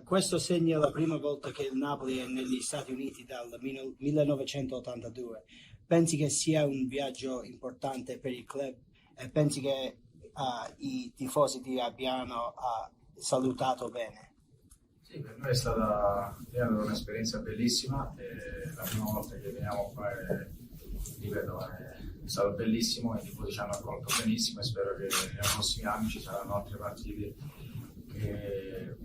questo segna la prima volta che il Napoli è negli Stati Uniti dal 1982. Pensi che sia un viaggio importante per il club e pensi che i tifosi ti abbiano salutato bene? Sì, per noi è stata un'esperienza bellissima. La prima volta che veniamo qua, ripeto, è stato bellissimo, i tifosi ci hanno accolto benissimo e spero che nei prossimi anni ci saranno altre partite che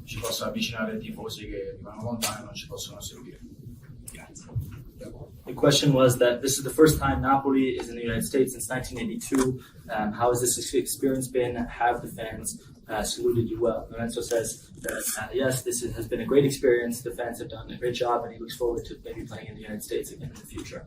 ci possano avvicinare ai tifosi che vivono lontano e non ci possono seguire. Grazie. The question was that this is the first time Napoli is in the United States since 1982. How has this experience been? Have the fans saluted you well? Lorenzo says that yes, has been a great experience. The fans have done a great job, and he looks forward to maybe playing in the United States again in the future.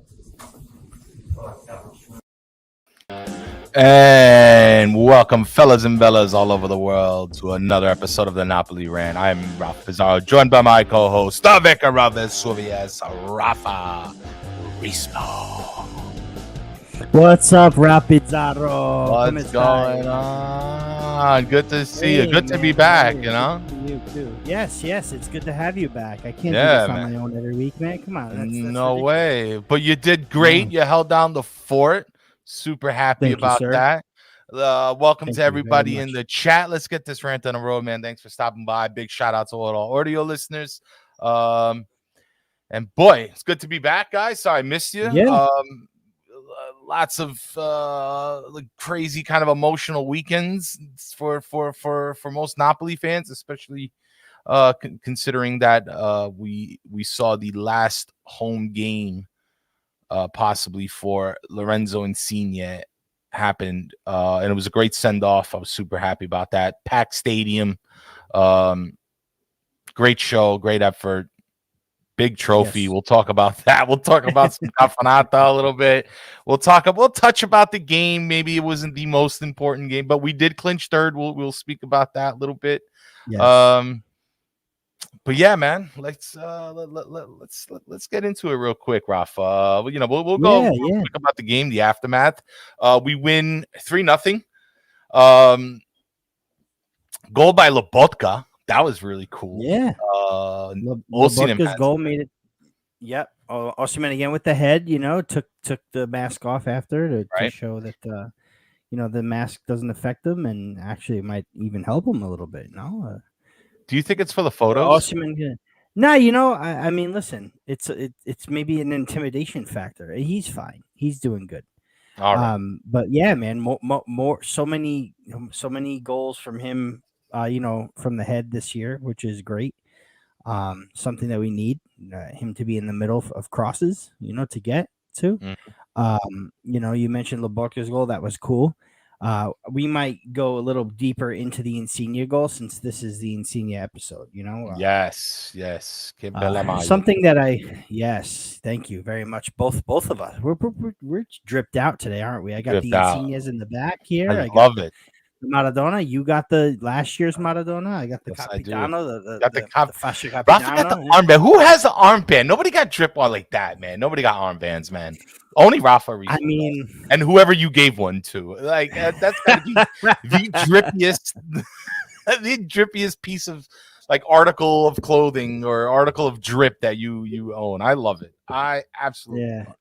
And welcome, fellas and bellas all over the world, to another episode of the Napoli Rant. I'm Rafa Pizarro, joined by my co-host, the Vicar of Vesuvius, Rafa Rispo. What's up, Rapizzaro? What's going on? Good to see you. Good to be back, you know? You too. Yes, it's good to have you back. I can't do this on my own every week, man. Come on. That's no ridiculous. way. But you did great. You held down the fort. Super happy about that. Welcome to everybody in the chat. Let's get this rant on the road, man. Thanks for stopping by. Big shout out to all our audio listeners. And boy, it's good to be back, guys. Sorry I missed you. Yeah. Lots of crazy kind of emotional weekends for most Napoli fans, especially considering that we saw the last home game possibly for Lorenzo Insigne happened, and it was a great send-off. I was super happy about that. Packed stadium, great show, great effort, big trophy. Yes. We'll talk about that. We'll talk about some Cafanata a little bit. We'll touch about the game. Maybe it wasn't the most important game, but we did clinch third. We'll speak about that a little bit. Yes. But yeah, man, let's get into it real quick, Rafa. We'll go quick about the game, the aftermath. We win 3-0. Goal by Lobotka. That was really cool. Yeah. Lobotka's goal made it. Yep. Osimhen again with the head. Took the mask off after to show that the mask doesn't affect him and actually might even help him a little bit. No. Do you think it's for the photos? No, I mean, listen, it's maybe an intimidation factor. He's fine. He's doing good. All right. But yeah, man, so many goals from him, from the head this year, which is great. Something that we need him to be in the middle of crosses, to get to. You mentioned Lobotka's goal. That was cool. We might go a little deeper into the Insigne goal since this is the Insigne episode, Yes. Something that thank you very much. Both of us. We're dripped out today, aren't we? I got the Insignes in the back here. I love it. The Maradona. You got the last year's Maradona. I got the Capitano. The Fascia Capitano. Rafa got the armband. Who has the armband? Nobody got drip on like that, man. Nobody got armbands, man. Only Rafa. I mean, and whoever you gave one to, like that's gotta be the drippiest piece of like article of clothing or article of drip that you own. I love it. I absolutely love it.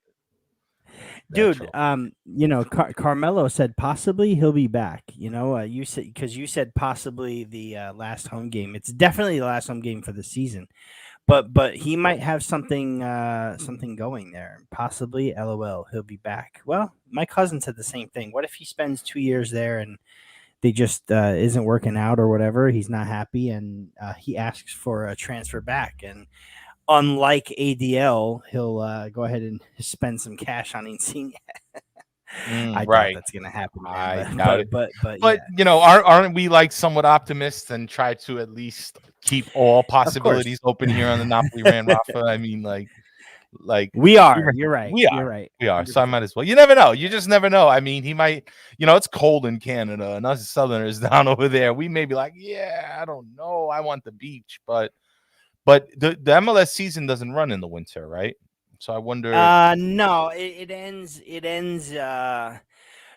Dude, Carmelo said possibly he'll be back. You said possibly the last home game. It's definitely the last home game for the season, but he might have something going there. Possibly, LOL, he'll be back. Well, my cousin said the same thing. What if he spends 2 years there and they just isn't working out or whatever? He's not happy and he asks for a transfer back and. Unlike ADL, he'll go ahead and spend some cash on Insigne. I doubt that's going to happen. But aren't we like somewhat optimists and try to at least keep all possibilities open here on the Napoli Rant, Rafa? I mean, like we are. You're right. We are. So I might as well. You never know. You just never know. I mean, he might. It's cold in Canada, and us Southerners down over there, we may be like, I don't know. I want the beach, but the MLS season doesn't run in the winter, right? So I wonder. No, it ends. It ends.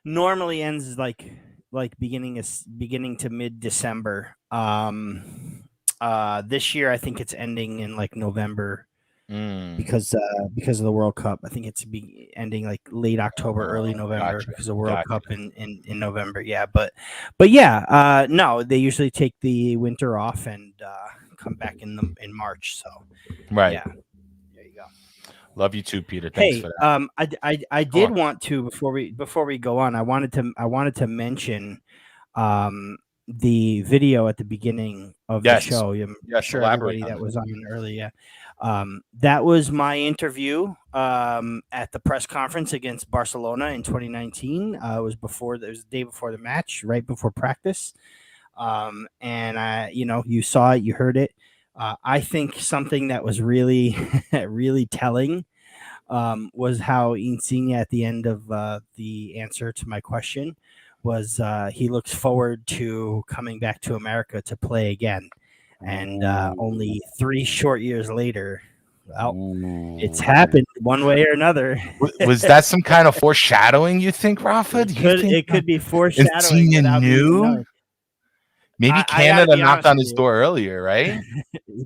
Normally ends like beginning to mid-December. This year, I think it's ending in like November Mm. because of the World Cup. I think it's ending like late October, early November Gotcha. because of World Cup in November. Yeah, but yeah, no, they usually take the winter off and come back in March. So Right. yeah, there you go. Love you too, Peter. Thanks Hey, for that. I did want to before we go on. I wanted to mention the video at the beginning of the show. I'm sure everybody that was on early, that was my interview at the press conference against Barcelona in 2019. It was the day before the match, right before practice. And you saw it, you heard it. I think something that was really, really telling was how Insigne at the end of the answer to my question was he looks forward to coming back to America to play again. And only 3 short years later, well, it's happened one way or another. Was that some kind of foreshadowing, you think, Rafa? It could be foreshadowing without me knowing. Maybe Canada knocked on his door earlier, right?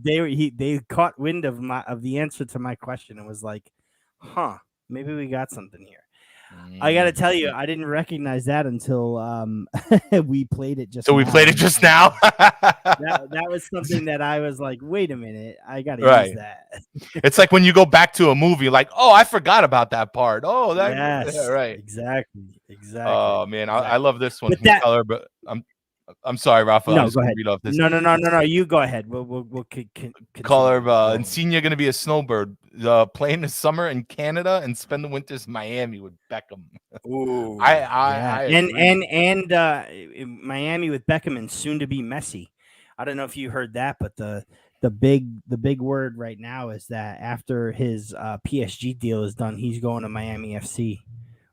They caught wind of the answer to my question and was like, huh, maybe we got something here. I got to tell you, I didn't recognize that until we played it just now. So we played it just now? that was something that I was like, wait a minute, I got to use that. It's like when you go back to a movie, like, oh, I forgot about that part. Oh, that, yes, yeah, right. Exactly. Oh, man, exactly. I love this one from Color, but I'm sorry, Rafa. No, go ahead. No. You go ahead. We'll Color Insigne going to be a snowbird, playing the summer in Canada and spend the winters in Miami with Beckham. Ooh, and Miami with Beckham and soon to be Messi. I don't know if you heard that, but the big word right now is that after his PSG deal is done, he's going to Miami FC.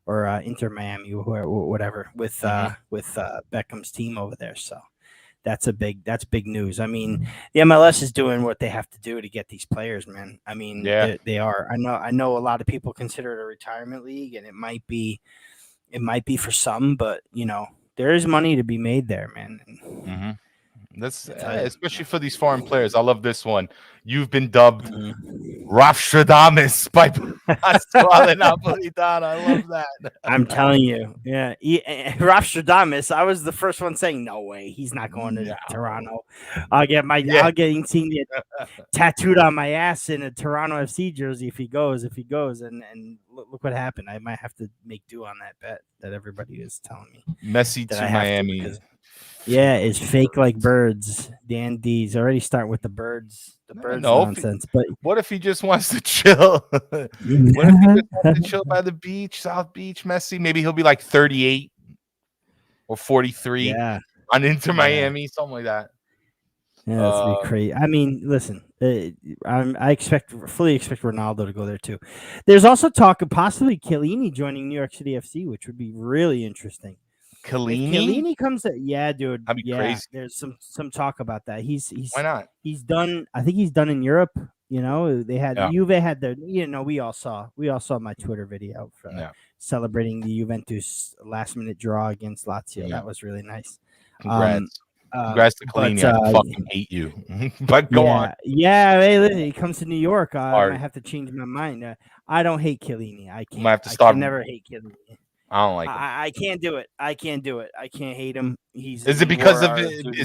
Or Inter Miami, or whatever, with Beckham's team over there. So that's big news. I mean, the MLS is doing what they have to do to get these players, man. I mean, they are. I know a lot of people consider it a retirement league, and it might be for some, but there is money to be made there, man. Mm-hmm. That's especially for these foreign players. I love this one. You've been dubbed Rafstradamus by Pasquale Napolitano. I love that. I'm telling you, yeah, Rafstradamus. I was the first one saying, "No way, he's not going to Toronto." I'll get Insigne tattooed on my ass in a Toronto FC jersey if he goes. And look what happened. I might have to make do on that bet that everybody is telling me. Messi to Miami. Yeah, it's fake like birds. Dan D's already starting with the birds nonsense. But what if he just wants to chill? What if he just wants to chill by the beach, South Beach, Messi? Maybe he'll be like 38 or 43 on Inter Miami, something like that. Yeah, that's be crazy. I mean, listen, I fully expect Ronaldo to go there too. There's also talk of possibly Chiellini joining New York City FC, which would be really interesting. Chiellini comes to, dude. That'd be crazy. There's some talk about that. He's why not? He's done. I think he's done in Europe. They had Juve had their. We all saw my Twitter video for celebrating the Juventus last minute draw against Lazio. That was really nice. Congrats. Congrats to Chiellini. I fucking hate you. But go on. Yeah, hey, he comes to New York. I might have to change my mind. I don't hate Chiellini. I can't. Might have to start. I never hate Chiellini. I don't like him. I can't do it. I can't hate him. Is it because of Italy?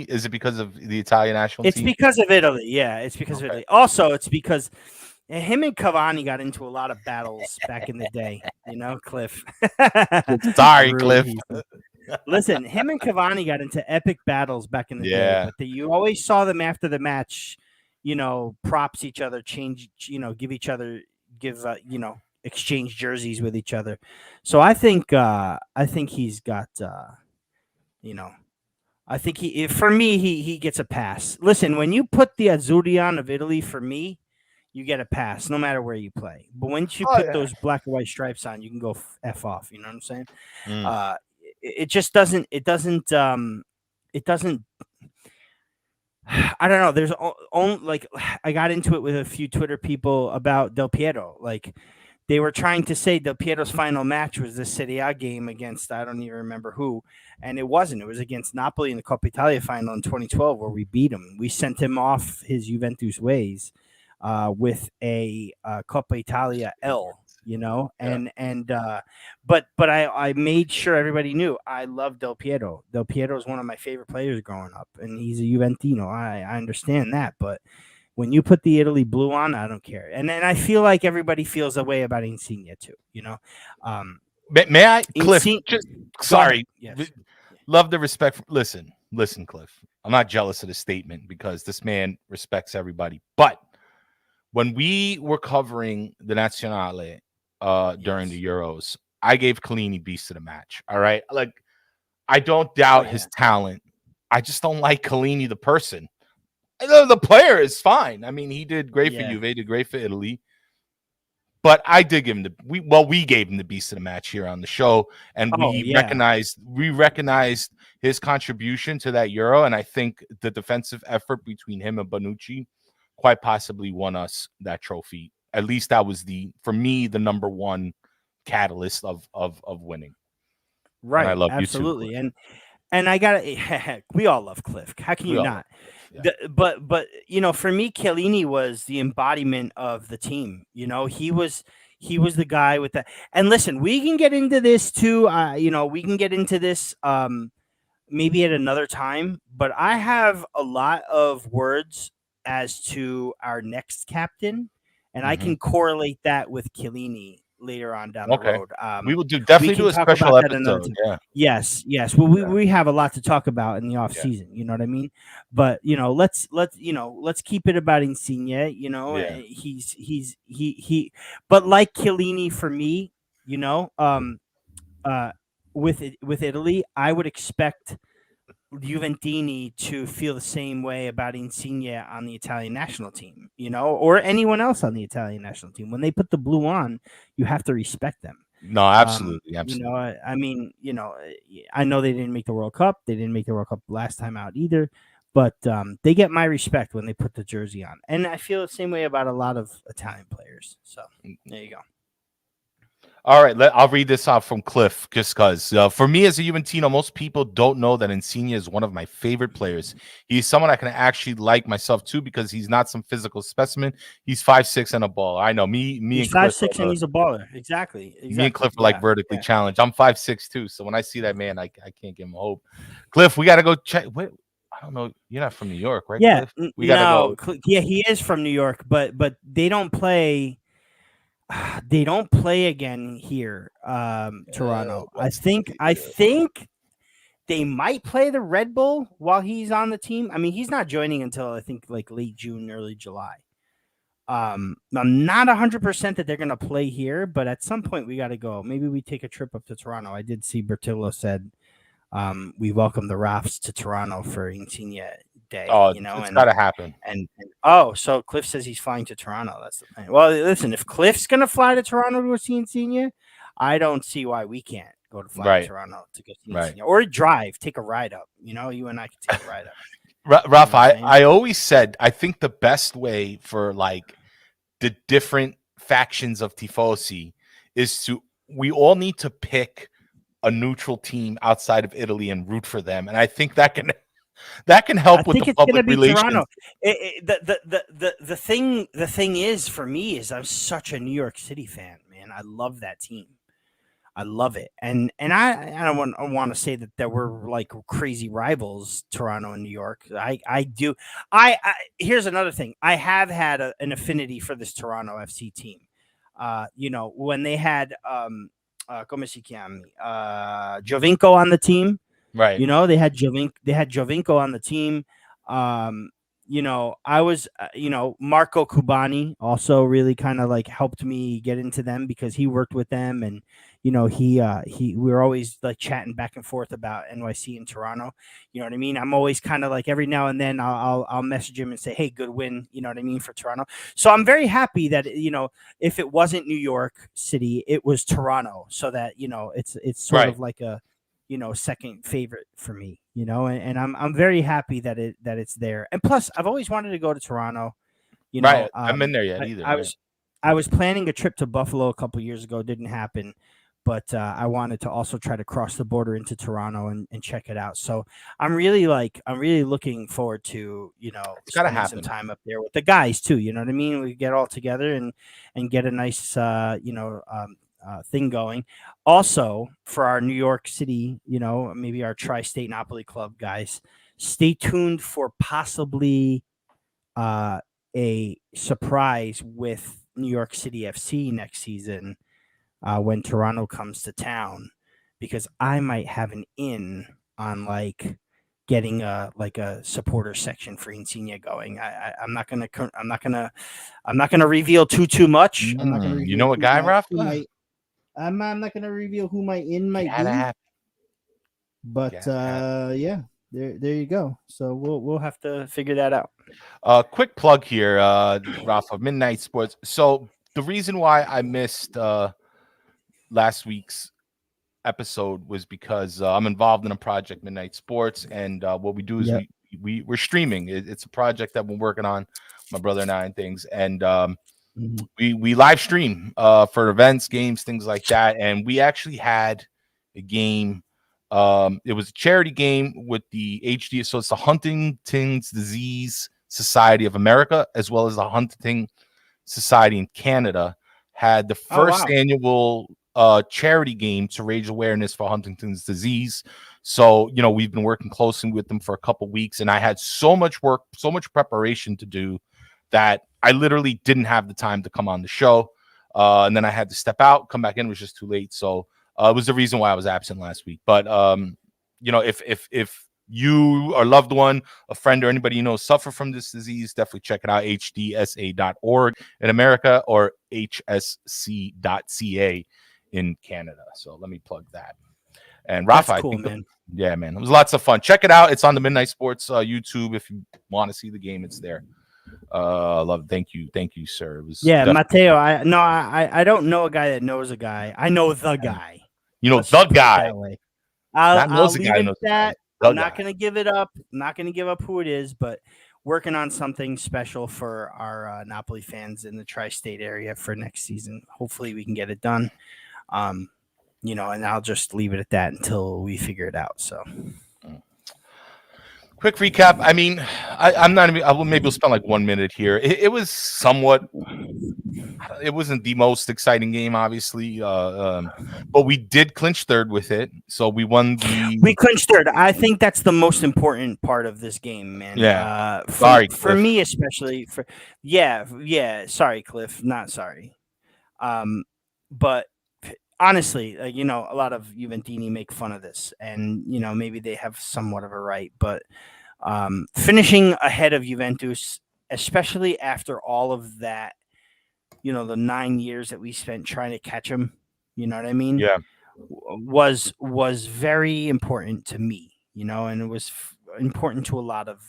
Is it because of the Italian national team? It's because of Italy. Yeah, it's because of Italy. Also, it's because him and Cavani got into a lot of battles back in the day. Cliff. Sorry, Cliff. Listen, him and Cavani got into epic battles back in the day. But you always saw them after the match. Props each other, exchange jerseys with each other. So I think he's got I think he gets a pass. Listen, when you put the Azzurri on of Italy, for me, you get a pass no matter where you play. But once you put those black and white stripes on, you can go F off, you know what I'm saying? It just doesn't I don't know. There's like I got into it with a few Twitter people about Del Piero. Like they were trying to say Del Piero's final match was the Serie A game against, I don't even remember who, and it wasn't. It was against Napoli in the Coppa Italia final in 2012 where we beat him. We sent him off his Juventus ways with a Coppa Italia L. But I made sure everybody knew I love Del Piero. Del Piero is one of my favorite players growing up, and he's a Juventino. I understand that, but when you put the Italy blue on, I don't care. And then I feel like everybody feels a way about Insigne too. May I, Cliff? Insigne, Sorry, yes. Love the respect. Listen, Cliff. I'm not jealous of the statement because this man respects everybody. But when we were covering the Nazionale during the Euros, I gave Chiellini beast of the match. All right, like I don't doubt his talent. I just don't like Chiellini the person. The player is fine. I mean, he did great for Juve, did great for Italy. But I did give him we gave him the beast of the match here on the show, and we recognized his contribution to that Euro, and I think the defensive effort between him and Bonucci quite possibly won us that trophy. At least that was for me the number one catalyst of winning. Right. And I love absolutely. You too, and I gotta we all love Cliff. How can you not? Yeah. But for me, Chiellini was the embodiment of the team. He was the guy with that. And listen, we can get into this too. We can get into this maybe at another time. But I have a lot of words as to our next captain, and I can correlate that with Chiellini later on down the road. We will definitely do a special episode. Yeah. Yes. Well, we have a lot to talk about in the off season. You know what I mean? But let's keep it about Insigne. He. But like Chiellini for me, with Italy, I would expect Juventini to feel the same way about Insigne on the Italian national team, or anyone else on the Italian national team. When they put the blue on, you have to respect them. No, absolutely. I know they didn't make the World Cup. They didn't make the World Cup last time out either, but they get my respect when they put the jersey on. And I feel the same way about a lot of Italian players. So there you go. All right, I'll read this off from Cliff just because. For me as a Juventino, most people don't know that Insigne is one of my favorite players. He's someone I can actually like myself too because he's not some physical specimen. He's 5'6" and a baller. I know me he's and 5'6" and he's a baller. Exactly. Me and Cliff are like vertically challenged. I'm 5'6" too, so when I see that man, I can't give him hope. Cliff, we got to go check. Wait, I don't know. You're not from New York, right? Yeah, Cliff? We gotta go. Yeah, he is from New York, but they don't play. They don't play again here, Toronto. I think they might play the Red Bull while he's on the team. I mean, he's not joining until I think like late June, early July. I'm not 100% that they're going to play here, but at some point we got to go. Maybe we take a trip up to Toronto. I did see Bertillo said we welcome the Rafts to Toronto for Insigne Day. It's got to happen. And so Cliff says he's flying to Toronto. That's the thing. Well, listen, if Cliff's going to fly to Toronto to see Insigne, I don't see why we can't go to to Toronto to go see Insigne. Or take a ride up. You and I can take a ride up. Ralph, I always said I think the best way for like the different factions of Tifosi is we all need to pick a neutral team outside of Italy and root for them, and I think that can help with the public relations. Toronto. The thing is for me is I'm such a New York City fan, man. I love that team. I love it, and I don't want to say that we're like crazy rivals, Toronto and New York. I do. Here's another thing. I have had an affinity for this Toronto FC team. When they had come si chiami? Giovinco on the team. Right. They had Giovinco on the team. I was, Marco Cubani also really kind of like helped me get into them because he worked with them, and we were always like chatting back and forth about NYC in Toronto. You know what I mean? I'm always kind of like every now and then I'll message him and say, hey, good win. You know what I mean, for Toronto. So I'm very happy that if it wasn't New York City, it was Toronto, so that it's sort of like a second favorite for me, and I'm very happy that it's there. And plus, I've always wanted to go to Toronto. I haven't been there yet either. I was planning a trip to Buffalo a couple years ago. Didn't happen, but I wanted to also try to cross the border into Toronto and check it out. So I'm really looking forward to It's gotta spending some happen. time up there with the guys too. You know what I mean? We get all together and get a nice thing going. Also for our New York City, maybe our Tri-State Napoli Club guys, stay tuned for possibly a surprise with New York City FC next season when Toronto comes to town, because I might have an in on getting a supporter section for Insigne going. I'm not gonna reveal too much. I'm not gonna reveal You know a guy, Rafa? I'm not gonna reveal who my in might Gotta be. happen. But yeah, there you go. So we'll have to figure that out. Quick plug here, Rafa, Midnight Sports. So the reason why I missed last week's episode was because I'm involved in a project, Midnight Sports, and what we do is we're streaming. It's a project that we're working on, my brother and I, and things, and we live stream for events, games, things like that. And we actually had a game. It was a charity game with the HD, so it's the Huntington's Disease Society of America, as well as the Huntington Society in Canada, had the first annual charity game to raise awareness for Huntington's disease. So, we've been working closely with them for a couple weeks, and I had so much work, so much preparation to do that I literally didn't have the time to come on the show. And then I had to step out, come back in. It was just too late. So it was the reason why I was absent last week. But, if you or loved one, a friend, or anybody suffer from this disease, definitely check it out. hdsa.org in America or hsc.ca in Canada. So let me plug that. And Rafa, That's cool, I think man. Yeah, man, it was lots of fun. Check it out. It's on the Midnight Sports YouTube. If you want to see the game, it's there. Love it. Thank you, sir. It was Matteo. I don't know a guy that knows a guy. I know the guy. The guy. I'll leave it at that. I'm not going to give it up. I'm not going to give up who it is, but working on something special for our Napoli fans in the tri-state area for next season. Hopefully we can get it done. And I'll just leave it at that until we figure it out. So quick recap. I mean, I'm not even, maybe we'll spend like 1 minute here. It was somewhat, it wasn't the most exciting game, obviously, but we did clinch third with it. So we won we clinched third. I think that's the most important part of this game, man. Yeah. For me, especially sorry, Cliff, not sorry. But honestly, a lot of Juventini make fun of this, and maybe they have somewhat of a right, but finishing ahead of Juventus, especially after all of that, the 9 years that we spent trying to catch them, you know what I mean? Yeah, was very important to me, and it was important to a lot of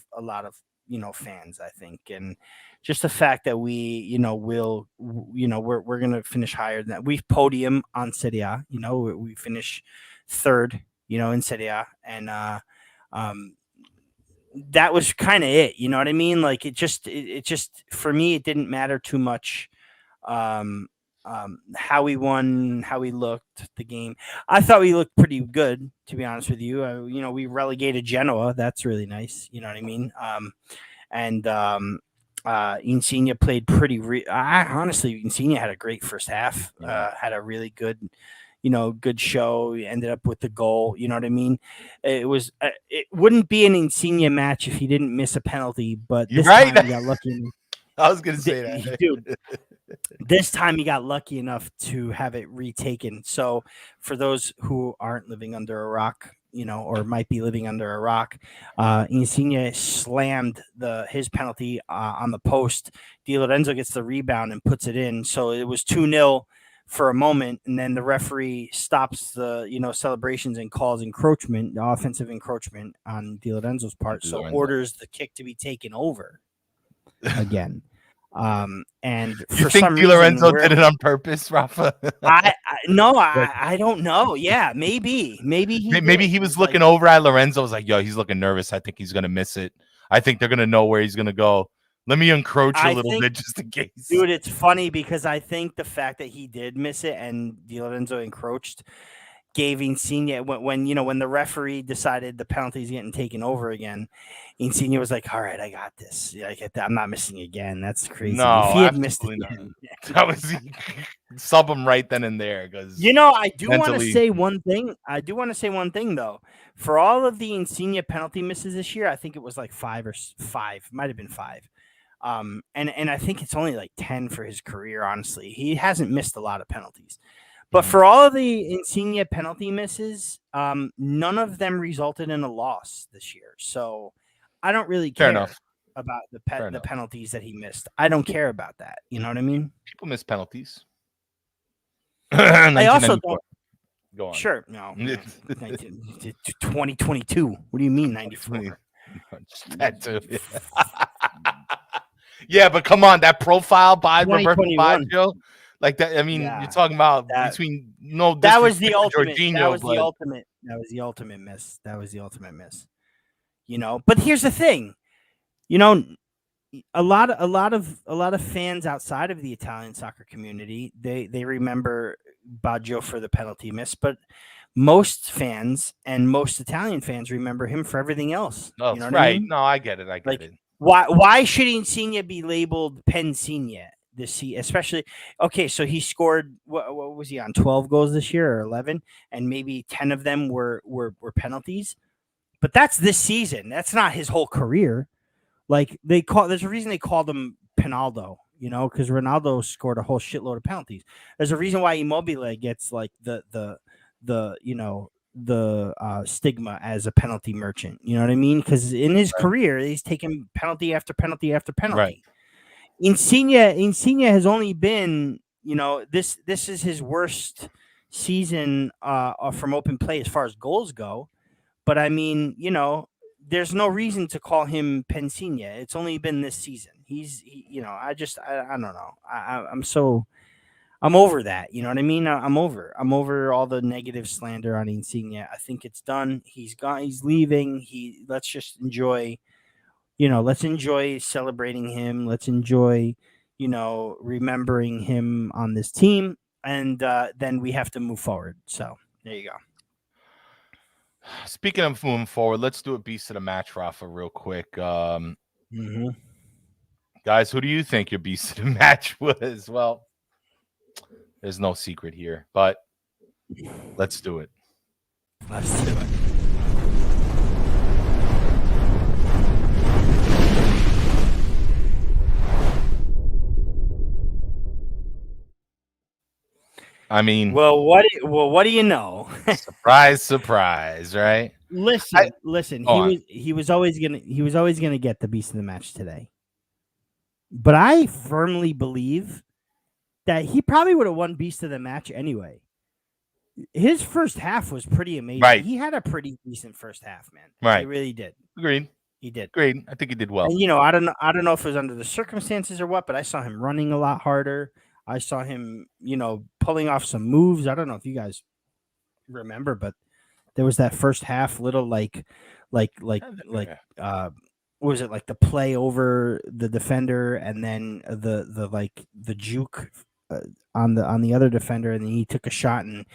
fans, I think, and just the fact that we, we're going to finish higher than that. We podium on Serie A, we finish third, in Serie A, and that was kind of it. You know what I mean? Like it just for me, it didn't matter too much. How we won, how we looked the game. I thought we looked pretty good, to be honest with you. We relegated Genoa. That's really nice. You know what I mean? Insigne played pretty. Honestly, Insigne had a great first half. Had a really good, good show. He ended up with the goal. You know what I mean? It was. It wouldn't be an Insigne match if he didn't miss a penalty. But this time he got lucky. I was gonna say that, dude. This time he got lucky enough to have it retaken. So for those who aren't living under a rock, or might be living under a rock, Insigne slammed his penalty on the post. Di Lorenzo gets the rebound and puts it in. So it was 2-0 for a moment, and then the referee stops the celebrations and calls encroachment, the offensive encroachment on Di Lorenzo's part. So orders the kick to be taken over again. And you think Di Lorenzo did it on purpose, Rafa? I don't know. Yeah, maybe he was looking over at Lorenzo. Was like, yo, he's looking nervous. I think he's gonna miss it. I think they're gonna know where he's gonna go. Let me encroach a I little think, bit just in case. dude, it's funny because I think the fact that he did miss it and Di Lorenzo encroached gave Insigne when the referee decided the penalty's getting taken over again, Insigne was like, "All right, I got this. I'm not missing again." That's crazy. No, if he had missed it absolutely not. again, That was sub him right then and there because I do want to mentally- say one thing. I do want to say one thing though. For all of the Insigne penalty misses this year, I think it was like five. Might have been 5. And I think it's only like 10 for his career. Honestly, he hasn't missed a lot of penalties. But for all of the Insigne penalty misses, none of them resulted in a loss this year. So I don't really Fair care enough. about the Fair enough. penalties that he missed. I don't care about that. You know what I mean? People miss penalties. I also don't. Go on. Sure. No. 2022. What do you mean 94? That too. Yeah, but come on, that profile by Roberto 2021. Baggio, like that. I mean, Yeah, you're talking about that- between no. That was the disrespect to ultimate. Jorginho, That was but the ultimate. That was the ultimate miss. That was the ultimate miss. But here's the thing. A lot of fans outside of the Italian soccer community, they remember Baggio for the penalty miss, but most fans and most Italian fans remember him for everything else. Oh, You know what right. I mean? No, I get it. I get it. Why should Insigne be labeled Pensigne this season? Especially, okay, so he scored what was he on 12 goals this year or 11, and maybe 10 of them were penalties. But that's this season. That's not his whole career. Like there's a reason they called him Pinaldo, because Ronaldo scored a whole shitload of penalties. There's a reason why Immobile gets like the stigma as a penalty merchant. You know what I mean? Because in his career, he's taken penalty after penalty after penalty. Right. Insigne has only been, this is his worst season from open play as far as goals go. But I mean, there's no reason to call him Pensigne. It's only been this season. I don't know. I'm over that. You know what I mean? I'm over all the negative slander on Insigne. I think it's done. He's gone. He's leaving. Let's just enjoy, let's enjoy celebrating him. Let's enjoy, remembering him on this team. And then we have to move forward. So there you go. Speaking of moving forward, let's do a beast of the match, Rafa, real quick. Guys, who do you think your beast of the match was? Well, there's no secret here, but let's do it. Let's do it. I mean, well, what do you know? surprise, right? Listen. He was always gonna get the beast of the match today. But I firmly believe that he probably would have won beast of the match anyway. His first half was pretty amazing. Right. He had a pretty decent first half, man. Right. He really did. Agreed. He did. Agreed. I think he did well. And, I don't know if it was under the circumstances or what, but I saw him running a lot harder. I saw him, pulling off some moves. I don't know if you guys remember, but there was that first half little what was it, like the play over the defender and then the juke on the other defender, and then he took a shot and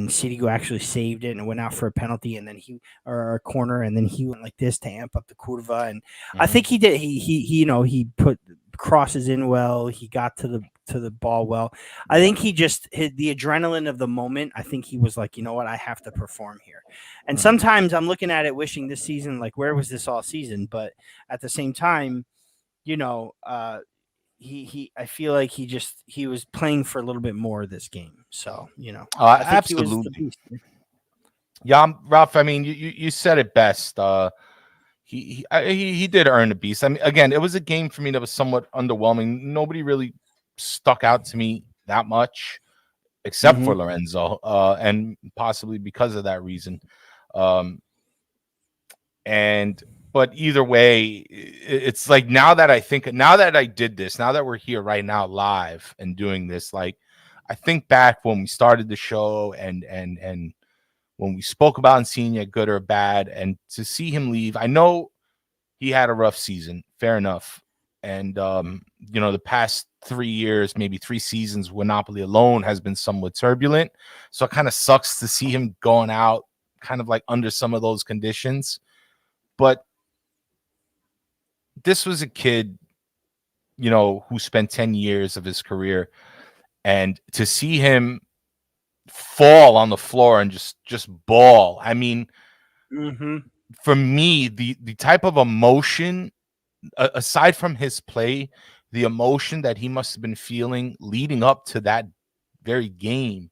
Sirigu actually saved it and went out for a penalty, and then or a corner, and then he went like this to amp up the curva, and I think he did. He put crosses in well. He got to the ball well. I think he just hit the adrenaline of the moment. I think he was like, you know what, I have to perform here. And sometimes I'm looking at it, wishing this season, like, where was this all season? But at the same time, I feel like he was playing for a little bit more this game. So, I think absolutely. he was the beast. Yeah, Ralph, I mean, you said it best. He did earn the beast. I mean, again, it was a game for me that was somewhat underwhelming. Nobody really stuck out to me that much, except for Lorenzo, and possibly because of that reason. But either way, it's like now that I did this, now that we're here right now live and doing this, like I think back when we started the show and when we spoke about Insigne, good or bad, and to see him leave, I know he had a rough season, fair enough. And the past 3 years, maybe 3 seasons with Napoli alone has been somewhat turbulent. So it kind of sucks to see him going out kind of like under some of those conditions. But this was a kid, who spent 10 years of his career, and to see him fall on the floor and just bawl. I mean, for me, the type of emotion, aside from his play, the emotion that he must have been feeling leading up to that very game,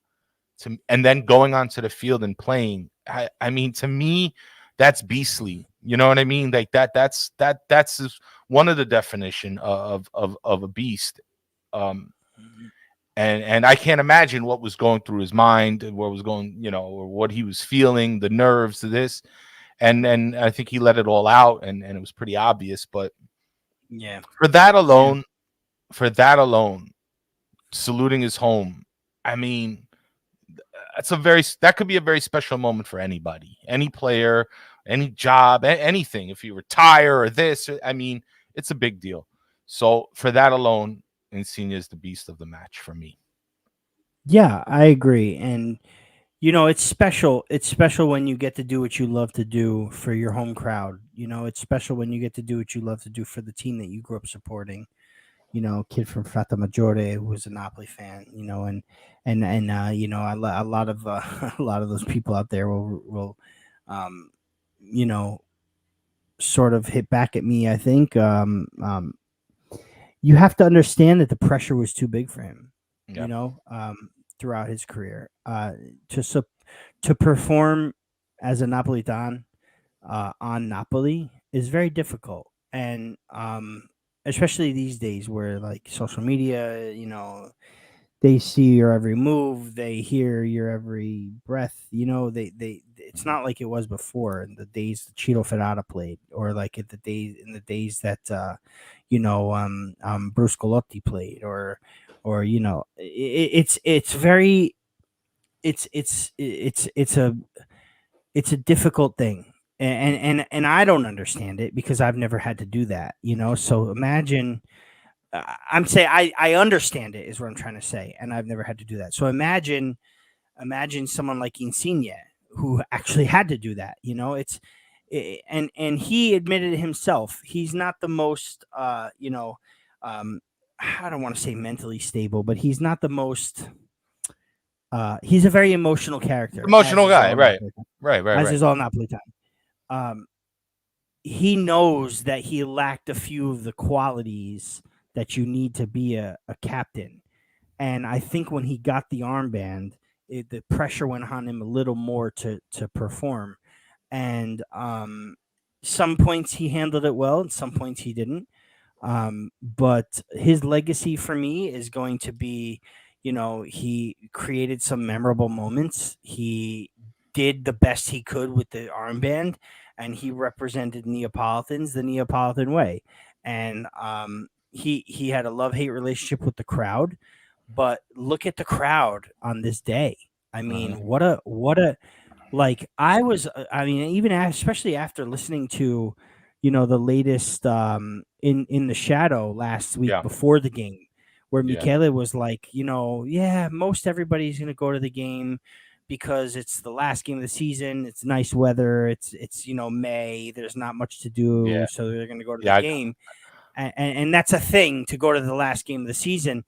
and then going onto the field and playing. I mean, to me, that's beastly. You know what I mean? Like that's one of the definition of a beast. And I can't imagine what was going through his mind, what was going, or what he was feeling, the nerves to this. And I think he let it all out, and it was pretty obvious. But yeah, for that alone, saluting his home, I mean, that could be a very special moment for anybody, any player, any job, anything. If you retire or this, I mean, it's a big deal. So for that alone, Insigne is the beast of the match for me. Yeah, I agree. And it's special. It's special when you get to do what you love to do for your home crowd. It's special when you get to do what you love to do for the team that you grew up supporting. Kid from Frata Maggiore who was a Napoli fan. And a lot of a lot of those people out there will sort of hit back at me. I think you have to understand that the pressure was too big for him. Yeah. Throughout his career, to perform as a Napolitan on Napoli is very difficult, and especially these days where like social media, they see your every move, they hear your every breath. It's not like it was before in the days that Ciro Ferrara played, or like in the days that Bruce Golotti played, or it's a difficult thing, and I don't understand it because I've never had to do that. So imagine. I understand it is what I'm trying to say, and I've never had to do that. So imagine someone like Insigne who actually had to do that. And he admitted it himself. He's not the most, I don't want to say mentally stable, but he's not the most. He's a very emotional character, Emotional guy, right? As is all Napolitan. He knows that he lacked a few of the qualities that you need to be a captain. And I think when he got the armband, the pressure went on him a little more to perform. And some points he handled it well, and some points he didn't. But his legacy for me is going to be, he created some memorable moments. He did the best he could with the armband, and he represented Neapolitans the Neapolitan way. And he had a love-hate relationship with the crowd, but look at the crowd on this day. I mean, what a like even especially after listening to the latest in the shadow last week before the game, where Michele was like, most everybody's going to go to the game because it's the last game of the season. It's nice weather. It's May. There's not much to do, so they're going to go to the game. And that's a thing, to go to the last game of the season.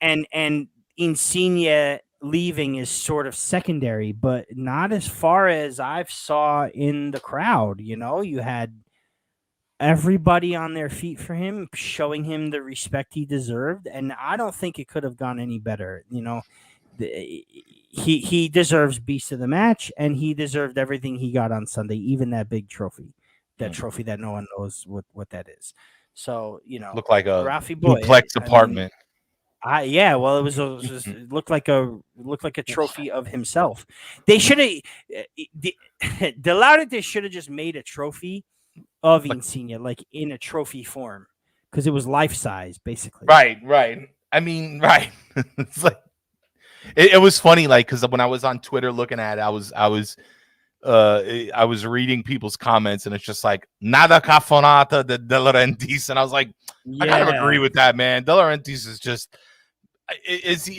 And Insigne leaving is sort of secondary, but not as far as I've saw in the crowd. You had everybody on their feet for him, showing him the respect he deserved, and I don't think it could have gone any better. He deserves beast of the match, and he deserved everything he got on Sunday, even that big trophy. That trophy that no one knows what that is. So looked like a Rafi boy, duplex apartment. It looked like a trophy of himself. They should have De Laurentiis should have just made a trophy of Insigne, like in a trophy form, because it was life size, basically. Right. I mean, right. It's like it was funny, like, because when I was on Twitter looking at it, I was I was reading people's comments, and it's just like nada cafonata de Laurentiis, and I was like, I kind of agree with that, man. De Laurentiis is just is he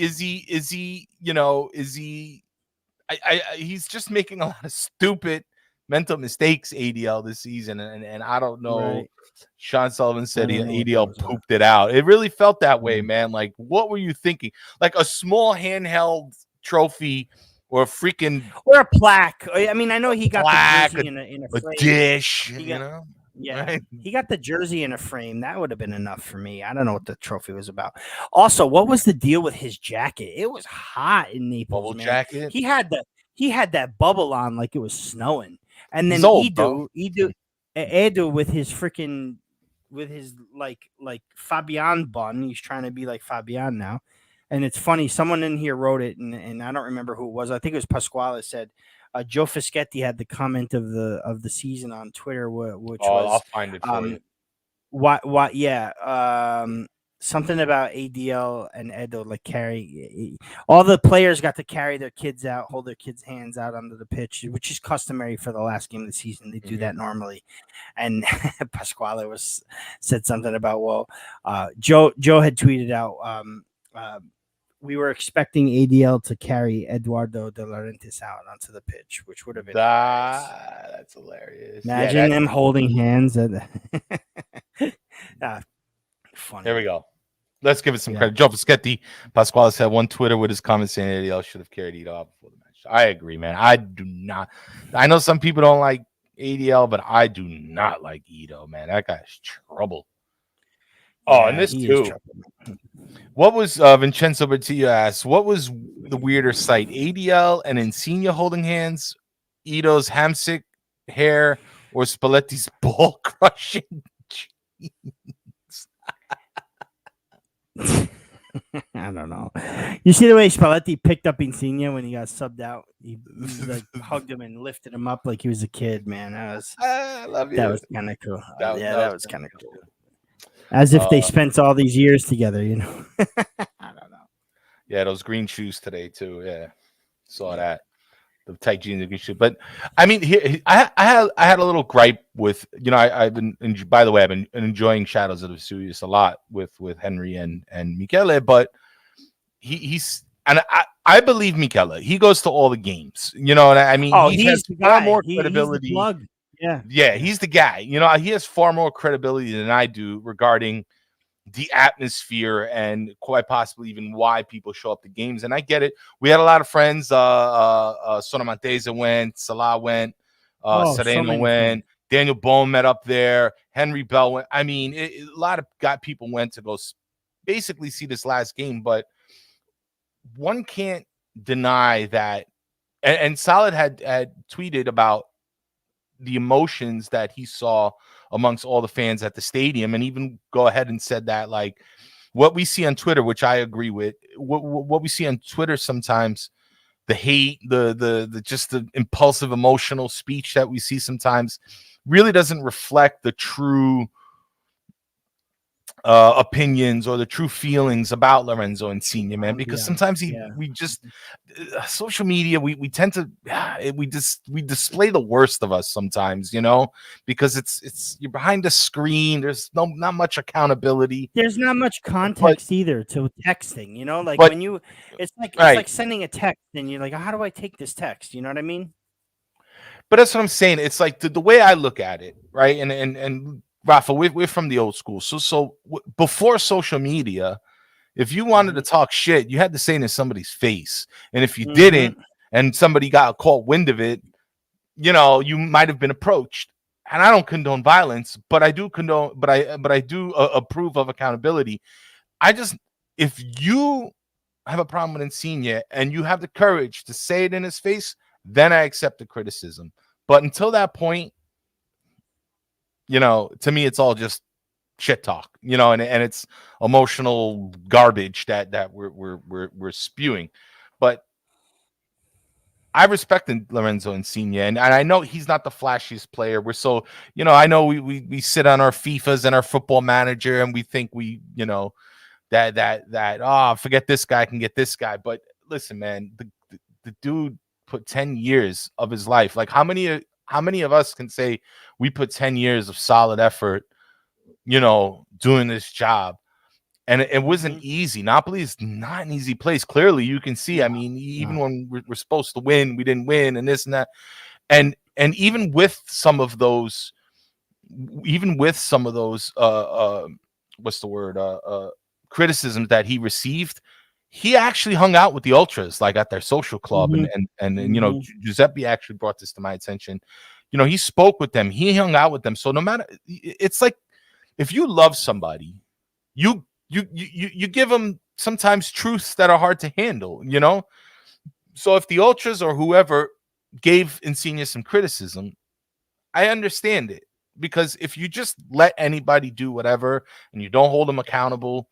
he's just making a lot of stupid mental mistakes, ADL, this season, and I don't know. Right. Sean Sullivan said ADL pooped it out. It really felt that way, man. Like, what were you thinking? Like a small handheld trophy or a freaking or a plaque. I mean, I know he got the jersey in a frame. Dish, Yeah, right? He got the jersey in a frame. That would have been enough for me. I don't know what the trophy was about. Also, what was the deal with his jacket? It was hot in Naples. Bubble man. jacket. He had that bubble on like it was snowing. And then Edu with his freaking like Fabian bun. He's trying to be like Fabian now. And it's funny, someone in here wrote it, and I don't remember who it was. I think it was Pasquale said Joe Fischetti had the comment of the season on Twitter, which was I'll find it for you. What? Yeah, something about ADL and Edo like carry all the players got to carry their kids out, hold their kids' hands out onto the pitch, which is customary for the last game of the season. They do that normally, and Pasquale said something about Joe had tweeted out. We were expecting ADL to carry Eduardo De Laurentiis out onto the pitch, which would have been that's hilarious. Imagine them holding hands. Funny. There we go. Let's give it some credit. Joe Fischetti, Pasquale said one Twitter with his comments saying ADL should have carried Ito out before the match. I agree, man. I do not. I know some people don't like ADL, but I do not like Ito, man. That guy's trouble. And this too. What was Vincenzo Bertillo asked? What was the weirder sight? ADL and Insigne holding hands, Ito's hamsick hair, or Spalletti's ball crushing jeans? I don't know. You see the way Spalletti picked up Insigne when he got subbed out? He like hugged him and lifted him up like he was a kid, man. I love you. That was kind of cool. That was kind of cool. As if they spent all these years together, I don't know. Yeah, those green shoes today too. Yeah, saw that. The tight jeans and green shoes. But I mean, I had a little gripe with I've been. By the way, I've been enjoying Shadows of the Vesuvius a lot with Henry and Michele. But he's and I believe Michele. He goes to all the games. And I mean, he has far more credibility. Yeah, he's the guy. He has far more credibility than I do regarding the atmosphere and quite possibly even why people show up to games. And I get it. We had a lot of friends. Sonomantese went, Salah went, Sereno went, Daniel Bone met up there, Henry Bell went. I mean, a lot of people went to go basically see this last game, but one can't deny that. And Salad had tweeted about the emotions that he saw amongst all the fans at the stadium, and even go ahead and said that, like, what we see on Twitter, which I agree with, what we see on Twitter sometimes, the hate, the just the impulsive emotional speech that we see sometimes really doesn't reflect the true opinions or the true feelings about Lorenzo Insigne, man, because sometimes we just social media, we tend to we display the worst of us sometimes, because it's you're behind a screen. There's not much accountability. There's not much context either to texting, like when you it's like sending a text and you're like, how do I take this text? You know what I mean? But that's what I'm saying. It's like the way I look at it, right? And Rafa, we're from the old school. So before social media, if you wanted to talk shit, you had to say it in somebody's face. And if you didn't, and somebody got caught wind of it, you might have been approached. And I don't condone violence, but I do condone, but I do approve of accountability. If you have a problem with Insigne and you have the courage to say it in his face, then I accept the criticism. But until that point, to me, it's all just shit talk, and it's emotional garbage that we're spewing. But I respect Lorenzo Insigne, and I know he's not the flashiest player. We're so, I know we sit on our FIFAs and our Football Manager, and we think that forget this guy, I can get this guy. But listen, man, the dude put 10 years of his life. Like how many of us can say we put 10 years of solid effort, doing this job? And it wasn't easy. Napoli is not an easy place. Clearly, you can see. I mean, even when we're supposed to win, we didn't win, and this and that. And even with some of those, what's the word? Criticisms that he received, he actually hung out with the ultras, like at their social club, and Giuseppe actually brought this to my attention. He spoke with them, he hung out with them. So no matter, it's like if you love somebody, you give them sometimes truths that are hard to handle, So if the ultras or whoever gave Insigne some criticism, I understand it, because if you just let anybody do whatever and you don't hold them accountable,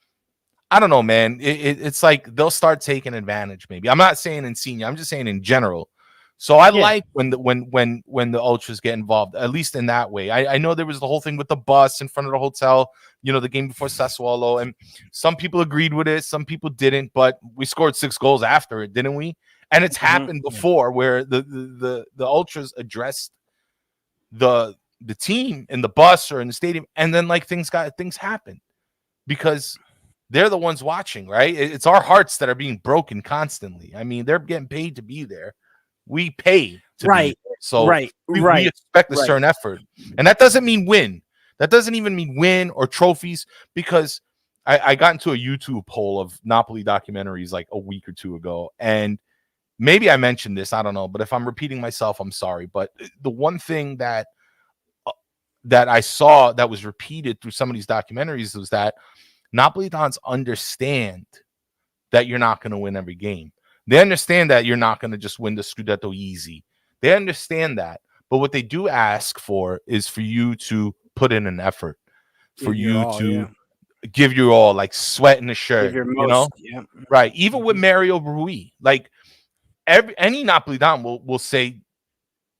I don't know, man. It's like they'll start taking advantage. Maybe I'm not saying Insigne, I'm just saying in general. So I like when the ultras get involved, at least in that way. I know there was the whole thing with the bus in front of the hotel, the game before Sassuolo, and some people agreed with it, some people didn't, but we scored 6 goals after it, didn't we? And it's happened before where the ultras addressed the team in the bus or in the stadium, and then like things happen because they're the ones watching, right? It's our hearts that are being broken constantly. I mean, they're getting paid to be there. We pay to be there. So we expect a certain effort. And that doesn't mean win. That doesn't even mean win or trophies, because I got into a YouTube poll of Napoli documentaries like a week or two ago. And maybe I mentioned this, I don't know. But if I'm repeating myself, I'm sorry. But the one thing that I saw that was repeated through some of these documentaries was that Napolitans understand that you're not going to win every game. They understand that you're not going to just win the Scudetto easy. They understand that. But what they do ask for is for you to put in an effort, for you to give your all, like sweat in the shirt, Right. Even with Mario Rui, like any Napolitan will say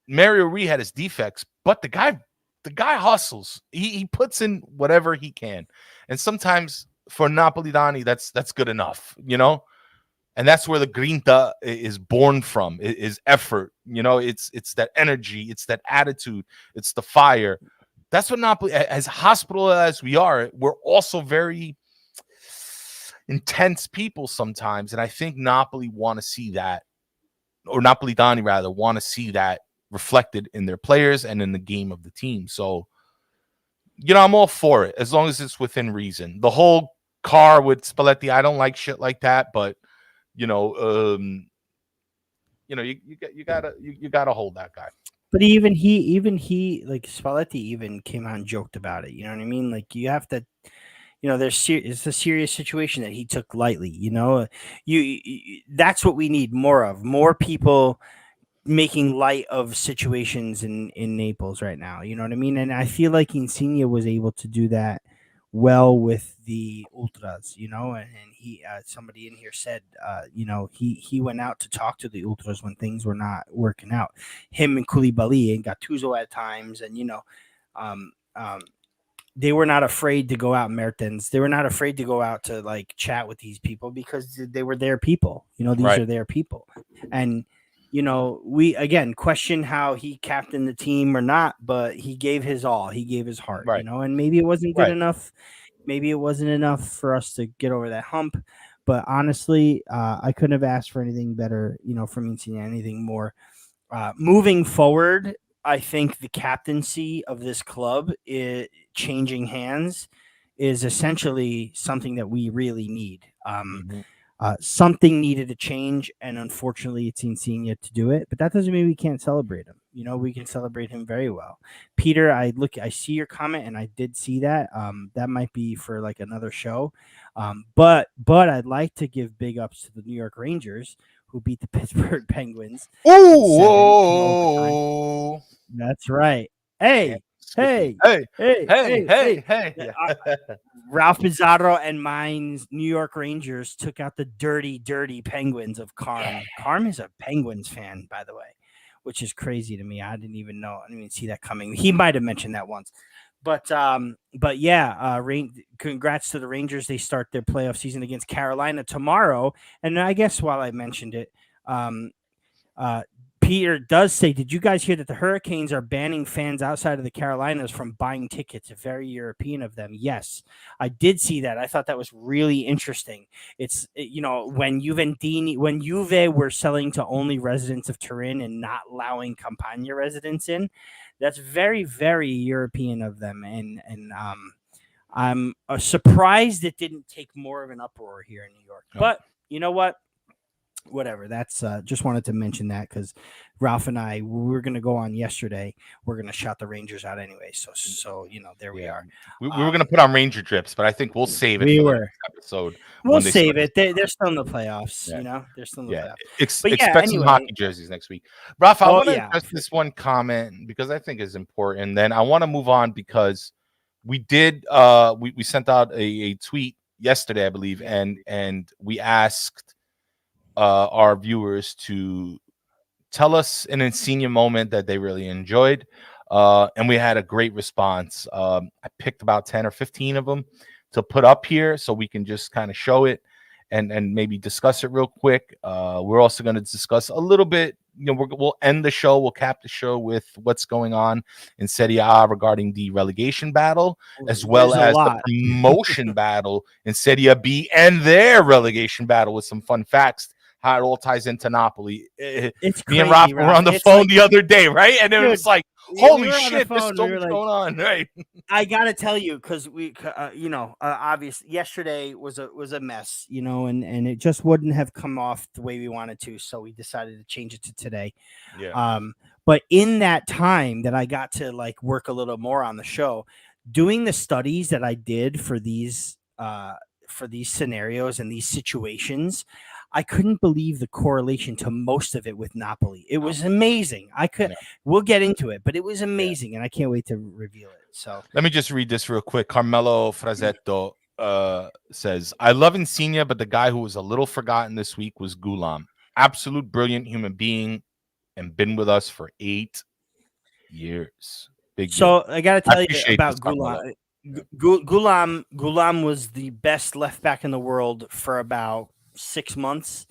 Mario Rui had his defects, but the guy hustles. He puts in whatever he can. And sometimes for Napolitani, that's good enough, And that's where the grinta is born from, is effort. It's that energy, it's that attitude, it's the fire. That's what Napoli, as hospitable as we are, we're also very intense people sometimes. And I think Napoli want to see that, or Napolitani rather, want to see that reflected in their players and in the game of the team. So, I'm all for it as long as it's within reason. The whole car with Spalletti, I don't like shit like that, but you gotta hold that guy. But even he, like Spalletti, even came out and joked about it. You know what I mean? Like you have to, it's a serious situation that he took lightly. You that's what we need more of. More people making light of situations in Naples right now. You know what I mean? And I feel like Insigne was able to do that well with the ultras, and he somebody in here said he went out to talk to the ultras when things were not working out, him and Koulibaly and Gattuso at times, and they were not afraid to go out, Mertens, they were not afraid to go out to like chat with these people because they were their people, these are their people. And we again question how he captained the team or not, but he gave his all. He gave his heart, and maybe it wasn't good enough. Maybe it wasn't enough for us to get over that hump. But honestly, I couldn't have asked for anything better, from Insigne, anything more. Moving forward, I think the captaincy of this club is changing hands is essentially something that we really need. Something needed to change, and unfortunately, it's Insigne to do it. But that doesn't mean we can't celebrate him. We can celebrate him very well. Peter, I see your comment, and I did see that. That might be for like another show. But I'd like to give big ups to the New York Rangers, who beat the Pittsburgh Penguins. Oh, that's right. Hey. Ralph Pizarro and mine's New York Rangers took out the dirty Penguins of Carm. Carm is a Penguins fan, by the way, which is crazy to me. I didn't even see that coming. He might have mentioned that once. But yeah, congrats to the Rangers. They start their playoff season against Carolina tomorrow. And I guess while I mentioned it, Peter does say, did you guys hear that the Hurricanes are banning fans outside of the Carolinas from buying tickets? Very European of them. Yes, I did see that. I thought that was really interesting. It's, when Juve were selling to only residents of Turin and not allowing Campania residents in, that's very, very European of them. And I'm surprised it didn't take more of an uproar here in New York. Oh. But you know what? Whatever. That's just wanted to mention that because Ralph and I, we were going to go on yesterday. We're going to shout the Rangers out anyway. So there we are. We were going to put on Ranger drips, but I think we'll save it for the next episode. We'll save it. They're still in the playoffs. Yeah. They're still in the playoffs. Expect some hockey jerseys next week. Ralph, I want to address this one comment because I think it's important. Then I want to move on because we did. We sent out a tweet yesterday, I believe, and we asked our viewers to tell us an Insigne moment that they really enjoyed, and we had a great response. I picked about 10 or 15 of them to put up here so we can just kind of show it and maybe discuss it real quick. We're also going to discuss a little bit. We'll end the show. We'll cap the show with what's going on in Serie A regarding the relegation battle, as well as the promotion battle in Serie B and their relegation battle with some fun facts. How it all ties into Napoli. It's me and Ralph were on the phone the other day, right? And it was like, holy shit, this is what's going on, right? I gotta tell you, because we, obviously yesterday was a mess, and it just wouldn't have come off the way we wanted to, so we decided to change it to today. Yeah. But in that time that I got to work a little more on the show, doing the studies that I did for these scenarios and these situations, I couldn't believe the correlation to most of it with Napoli. It was amazing. We'll get into it, but it was amazing, and I can't wait to reveal it. So let me just read this real quick. Carmelo Frazetto says, I love Insigne, but the guy who was a little forgotten this week was Gulam. Absolute brilliant human being and been with us for 8 years. Big deal. I got to tell you about Gulam. Gulam was the best left back in the world for about 6 months,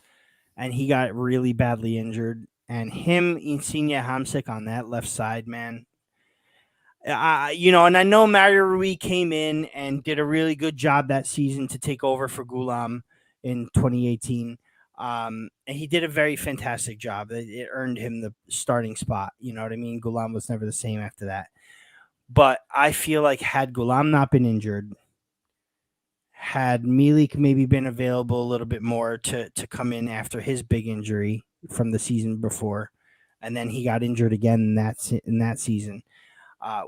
and he got really badly injured. And him, Insigne, Hamsik on that left side, man. And I know Mario Rui came in and did a really good job that season to take over for Gulam in 2018. And he did a very fantastic job. It earned him the starting spot. You know what I mean? Gulam was never the same after that. But I feel like had Gulam not been injured, had Milik maybe been available a little bit more to come in after his big injury from the season before, and then he got injured again in that season,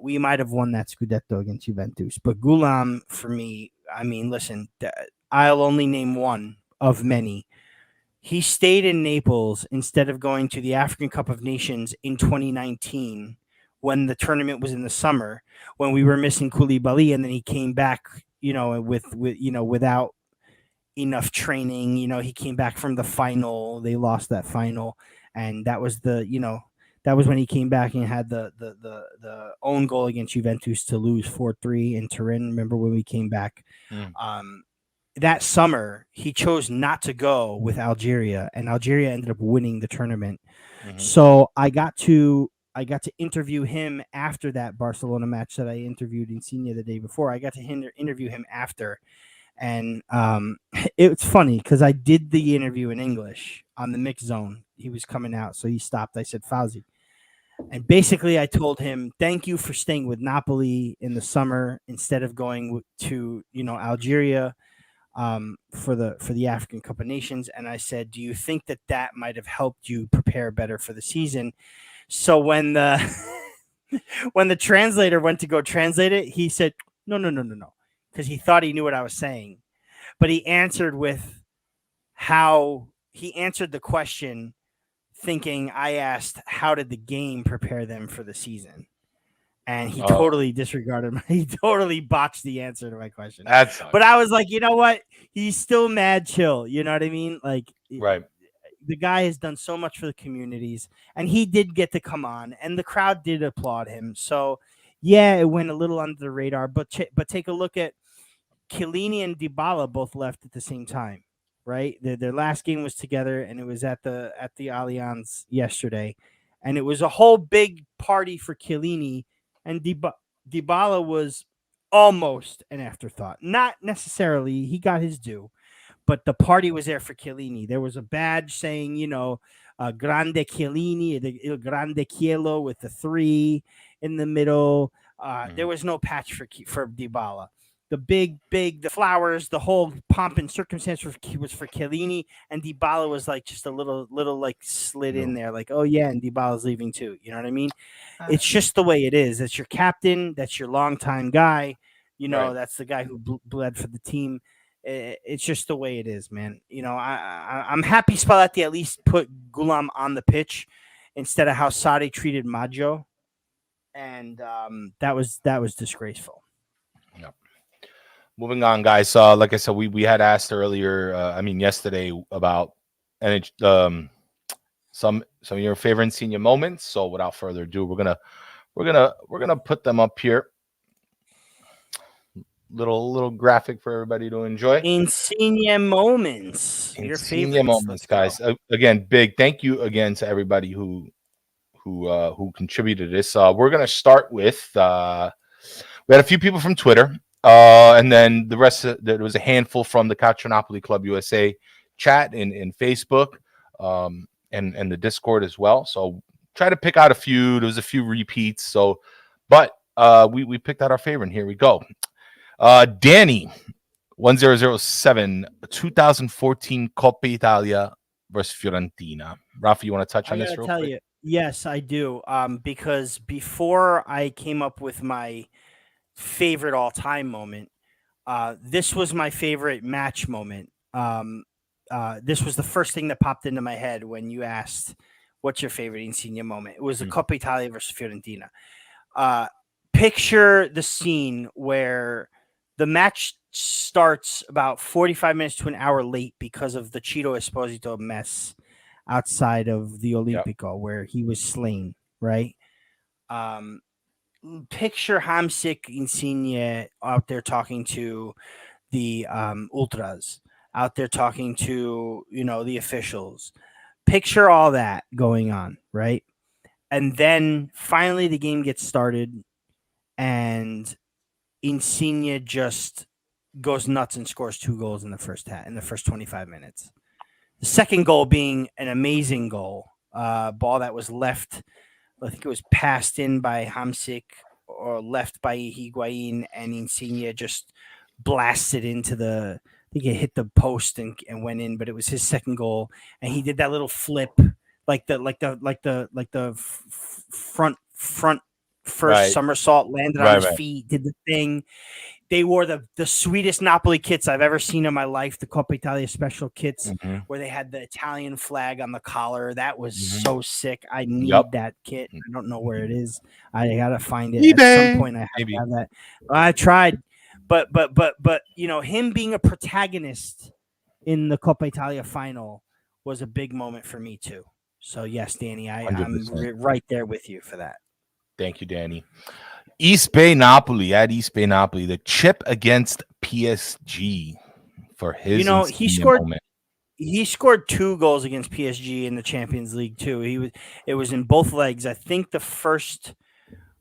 we might have won that Scudetto against Juventus. But Gulam, for me, I mean, listen, I'll only name one of many. He stayed in Naples instead of going to the African Cup of Nations in 2019 when the tournament was in the summer, when we were missing Koulibaly, and then he came back, without enough training. He came back from the final. They lost that final, and that was that was when he came back and had the own goal against Juventus to lose 4-3 in Turin. Remember when we came back? That summer, he chose not to go with Algeria, and Algeria ended up winning the tournament. Mm-hmm. So I got to interview him after that Barcelona match that I interviewed Insigne the day before. I got to interview him after. And it's funny because I did the interview in English on the mix zone. He was coming out, so he stopped. I said, Fauzi. And basically I told him, thank you for staying with Napoli in the summer instead of going to, Algeria for the African Cup of Nations. And I said, do you think that might have helped you prepare better for the season? So when the translator went to go translate it, he said, no, because he thought he knew what I was saying. But he answered with how he answered the question thinking I asked, how did the game prepare them for the season? And he totally disregarded he totally botched the answer to my question. But I was like, you know what? He's still mad chill. You know what I mean? Like, right. The guy has done so much for the communities, and he did get to come on, and the crowd did applaud him. So, yeah, it went a little under the radar. But take a look at Chiellini and Dybala both left at the same time, right? Their last game was together, and it was at the Allianz yesterday. and it was a whole big party for Chiellini, and Dybala was almost an afterthought. Not necessarily, he got his due, but the party was there for Chiellini. There was a badge saying, Grande Chiellini, Il Grande Chielo with the 3 in the middle. There was no patch for Dybala. The flowers, the whole pomp and circumstance was for Chiellini, and Dybala was like just a little like slid in there, like, oh yeah, and Dybala's leaving too. You know what I mean? It's just the way it is. That's your captain. That's your longtime guy. That's the guy who bled for the team. It's just the way it is, man. I'm happy Spalletti at least put Gulam on the pitch instead of how Sarri treated Maggio, and that was disgraceful. Moving on, guys. Like I said, we had asked earlier. Yesterday about some of your favorite Insigne moments. So without further ado, we're gonna put them up here. Little graphic for everybody to enjoy. Insigne moments. Your favorite moments, guys. Again, big thank you again to everybody who contributed to this. We're gonna start with we had a few people from Twitter. And then the rest there was a handful from the Calcio Napoli Club USA chat in Facebook, and the Discord as well. So try to pick out a few. There was a few repeats. But we picked out our favorite. Here we go. Danny 1007 2014 Coppa Italia versus Fiorentina. Rafa, you want to touch on this real quick? Yes, I do. Because before I came up with my favorite all-time moment, this was my favorite match moment. This was the first thing that popped into my head when you asked what's your favorite Insigne moment. It was the Coppa Italia versus Fiorentina. Picture the scene where the match starts about 45 minutes to an hour late because of the Ciro Esposito mess outside of the Olimpico, where he was slain, right? Picture Hamsik Insigne out there talking to the ultras, out there talking to the officials. Picture all that going on, right? And then finally the game gets started, and Insigne just goes nuts and scores 2 goals in the first 25 minutes. The second goal being an amazing goal, ball that was left. I think it was passed in by Hamsik or left by Higuain, and Insigne just blasted into I think it hit the post and went in, but it was his second goal, and he did that little flip, like the front first somersault, landed on his feet, did the thing. They wore the sweetest Napoli kits I've ever seen in my life, the Coppa Italia special kits, where they had the Italian flag on the collar. That was so sick. I need that kit. I don't know where it is. I gotta find it eBay. At some point. I have to have that. I tried, but him being a protagonist in the Coppa Italia final was a big moment for me too. So yes, Danny, I'm right there with you for that. Thank you, Danny. East Bay Napoli, the chip against PSG for his he scored moment. He scored 2 goals against PSG in the Champions League too. It was in both legs. I think the first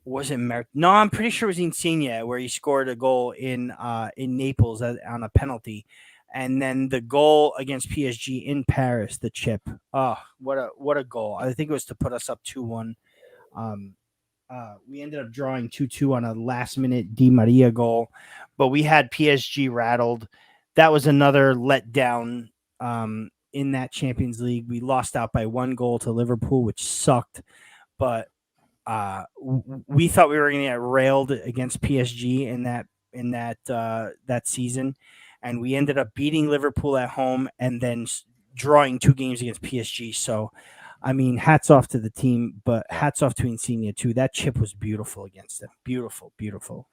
was in no, I'm pretty sure it was Insigne where he scored a goal in Naples on a penalty, and then the goal against PSG in Paris, the chip. Oh, what a goal! I think it was to put us up 2-1. We ended up drawing 2-2 on a last-minute Di Maria goal, but we had PSG rattled. That was another letdown in that Champions League. We lost out by 1 goal to Liverpool, which sucked, but we thought we were going to get railed against PSG in that season, and we ended up beating Liverpool at home and then drawing 2 games against PSG. So, I mean, hats off to the team, but hats off to Insigne too. That chip was beautiful against them. Beautiful, beautiful.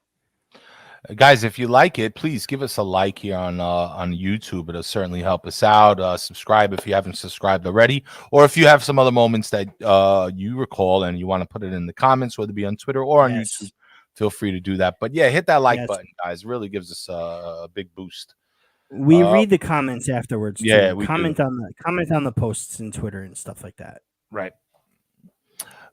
Guys, if you like it, please give us a like here on YouTube. It'll certainly help us out. Subscribe if you haven't subscribed already, or if you have some other moments that you recall and you want to put it in the comments, whether it be on Twitter or on YouTube, feel free to do that. But yeah, hit that like button, guys. It really gives us a big boost. We read the comments afterwards. Yeah, too. Comment on the posts and Twitter and stuff like that. Right.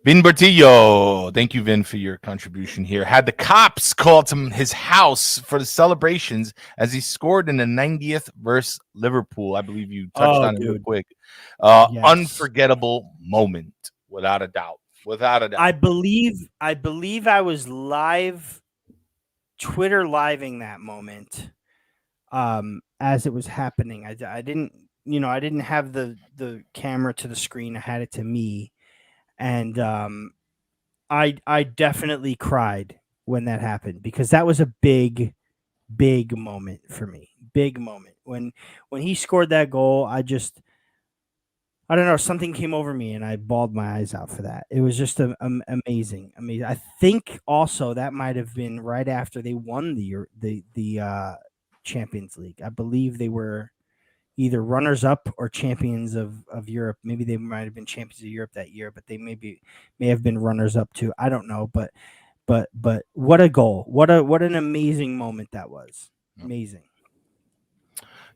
Vin Bertillo, thank you, Vin, for your contribution here. Had the cops called to his house for the celebrations as he scored in the 90th versus Liverpool. I believe you touched on it real quick. Yes. Unforgettable moment, without a doubt. Without a doubt. I believe I was Twitter living that moment as it was happening. I didn't have the camera to the screen. I had it to me. And I definitely cried when that happened because that was a big moment for me. Big moment. When he scored that goal, I don't know, something came over me and I bawled my eyes out for that. It was just amazing. I think also that might have been right after they won the Champions League. I believe they were either runners up or champions of Europe. Maybe they might have been champions of Europe that year, but they may have been runners up too. I don't know, but what a goal. What an amazing moment that was. Amazing.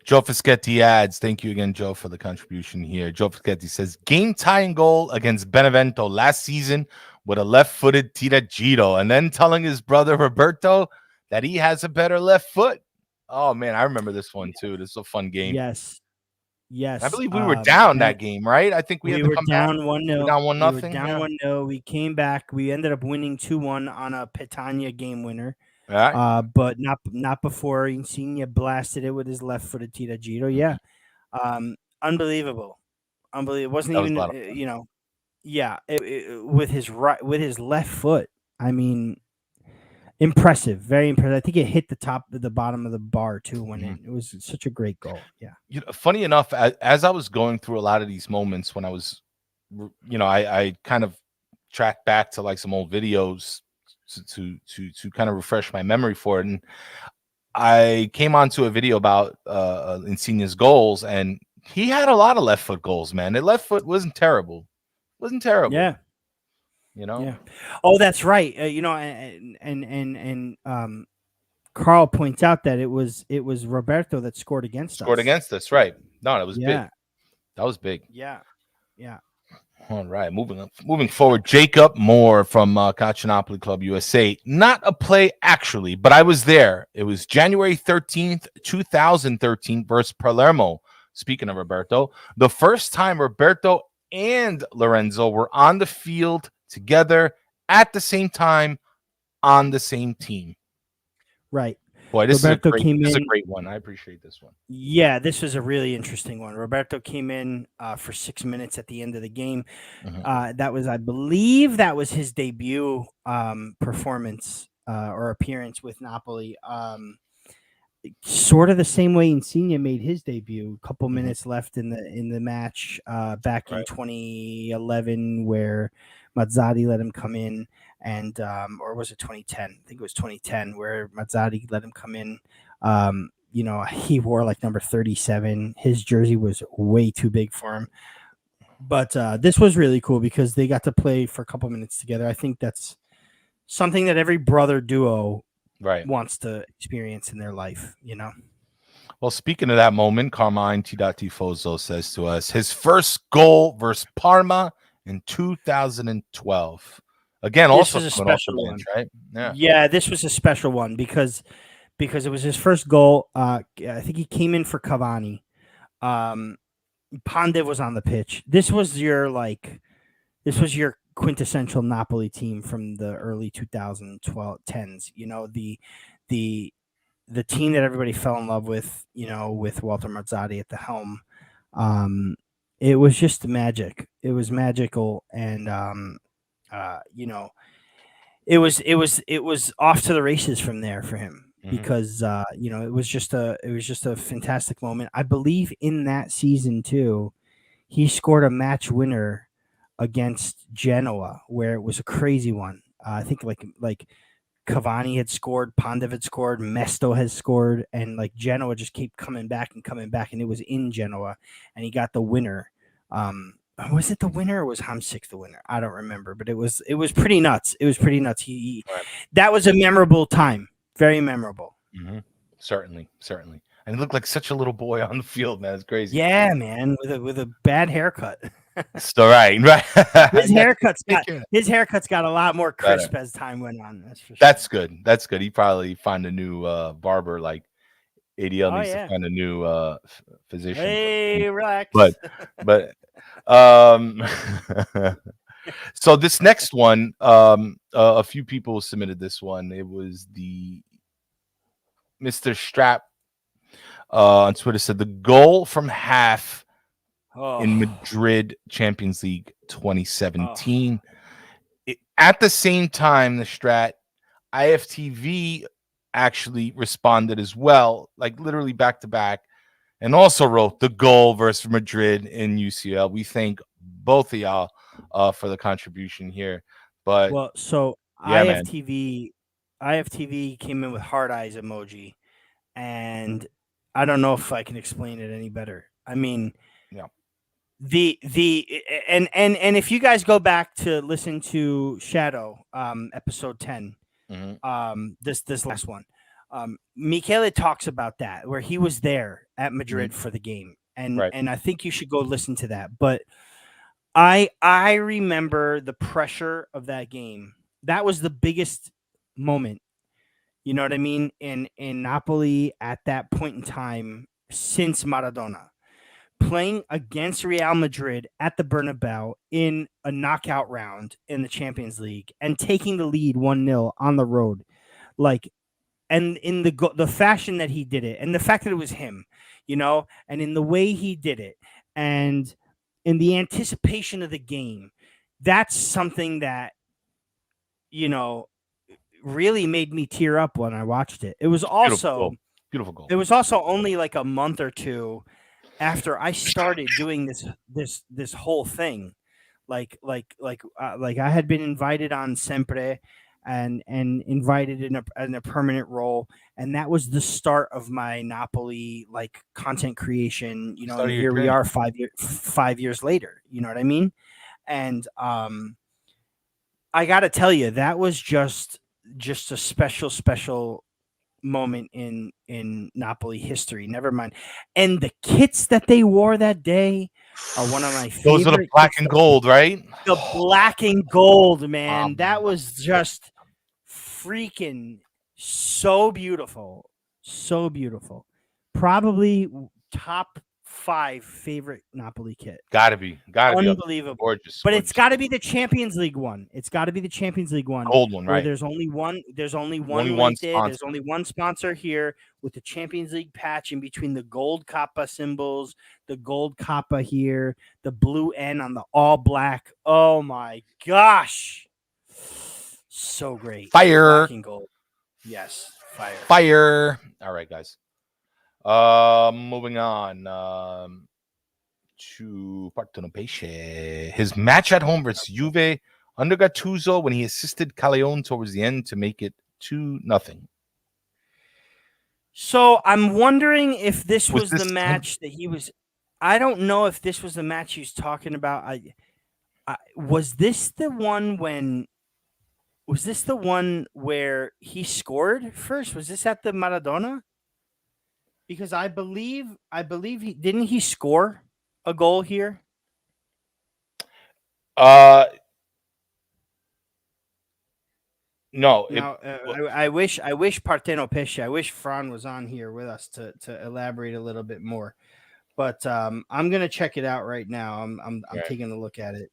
Joe Fischetti adds, thank you again, Joe, for the contribution here. Joe Fischetti says, game tying goal against Benevento last season with a left-footed tiragiro, and then telling his brother Roberto that he has a better left foot. Oh, man, I remember this one, too. This is a fun game. Yes. I believe we were down that game, right? I think we had to were come down back. 1-0. Down 1-0. We were down 1-0. We came back. We ended up winning 2-1 on a Petagna game winner. Right. But not before Insigne blasted it with his left-footed tiragiro. Yeah. Unbelievable. It wasn't even, with his left foot. I mean, impressive, very impressive. I think it hit the bottom of the bar too when it was such a great goal. Yeah. Funny enough, as I was going through a lot of these moments when I was, I kind of tracked back to like some old videos to kind of refresh my memory for it, and I came onto a video about Insigne's goals, and he had a lot of left foot goals. Man, the left foot wasn't terrible. Yeah. Yeah. Oh, that's right. And Carl points out that it was Roberto that scored against us. Right? No, that was big. That was big. Yeah. All right, moving forward. Jacob Moore from Calcio Napoli Club USA. Not a play actually, but I was there. It was January 13th, 2013 versus Palermo. Speaking of Roberto, the first time Roberto and Lorenzo were on the field together at the same time on the same team. Right. Boy, this is a great one. I appreciate this one. Yeah, this was a really interesting one. Roberto came in for 6 minutes at the end of the game. I believe that was his debut performance or appearance with Napoli. Sort of the same way Insigne made his debut. A couple minutes left in the match back in 2011, where Mazzarri let him come in. And or was it 2010? I think it was 2010 where Mazzarri let him come in. He wore like number 37. His jersey was way too big for him. But this was really cool because they got to play for a couple minutes together. I think that's something that every brother duo wants to experience in their life, Well, speaking of that moment, Carmine Tifoso says to us, his first goal versus Parma in 2012. Again, this also was a special one, right? Yeah, this was a special one because it was his first goal. I think he came in for Cavani. Pandev was on the pitch. This was your quintessential Napoli team from the early 2010s. The team that everybody fell in love with. With Walter Mazzarri at the helm. It was just magic. It was magical, and it was off to the races from there for him because it was just a fantastic moment. I believe in that season too, he scored a match winner against Genoa where it was a crazy one. I think like Cavani had scored, Pandev had scored, Mesto has scored, and like Genoa just keep coming back, and it was in Genoa, and he got the winner. Was it the winner or was Hamsik the winner? I don't remember, but it was pretty nuts. That was a memorable time. Very memorable. Certainly. And he looked like such a little boy on the field, man. It's crazy. Yeah, man, with a bad haircut. So right. His haircuts got a lot more crisp as time went on. That's for sure. That's good. That's good. He probably find a new barber like ADL needs to find a new physician. Hey, relax. But so this next one, a few people submitted this one. It was the Mr. Strap on Twitter said the goal from half in Madrid Champions League 2017. At the same time, the Strat IFTV actually responded as well, like literally back to back, and also wrote the goal versus Madrid in UCL. We thank both of y'all for the contribution here. But so yeah, IFTV came in with heart eyes emoji, and I don't know if I can explain it any better. I mean, yeah. And if you guys go back to listen to Shadow episode 10, this last one, Michele talks about that, where he was there at Madrid for the game, and I think you should go listen to that. But I remember the pressure of that game. That was the biggest moment, you know what I mean, in Napoli at that point in time since Maradona. Playing against Real Madrid at the Bernabeu in a knockout round in the Champions League and taking the lead 1-0 on the road, and in the fashion that he did it, and the fact that it was him, and in the way he did it, and in the anticipation of the game, that's something that, really made me tear up when I watched it. It was also beautiful goal. It was also only like a month or two after I started doing this whole thing, like I had been invited on Sempre and invited in a permanent role, and that was the start of my Napoli content creation. And here we are 5 years later. You know what I mean? And I got to tell you, that was just a special moment in Napoli history. Never mind. And the kits that they wore that day are one of my favorite. Those are the black and gold, right? The black and gold, man. That was just freaking so beautiful. So beautiful. Probably top 5 favorite Napoli kit. Gotta be unbelievable, gorgeous. But it's got to be the Champions League one. Gold one, right? There's only one. There's only one. There's only one sponsor here with the Champions League patch in between the gold Kappa symbols, the gold Kappa here, the blue N on the all black. Oh my gosh, so great! Fire, black and gold. Yes, fire. All right, guys. Moving on to Partenopei. His match at home versus Juve under Gattuso when he assisted Callejon towards the end to make it 2-0. So I'm wondering if this was the match that he was. I don't know if this was the match he's talking about. Was this the one when? Was this the one where he scored first? Was this at the Maradona? Because I believe he score a goal here? No. I wish Partenopei. I wish Fran was on here with us to elaborate a little bit more. But I'm gonna check it out right now. I'm taking a look at it.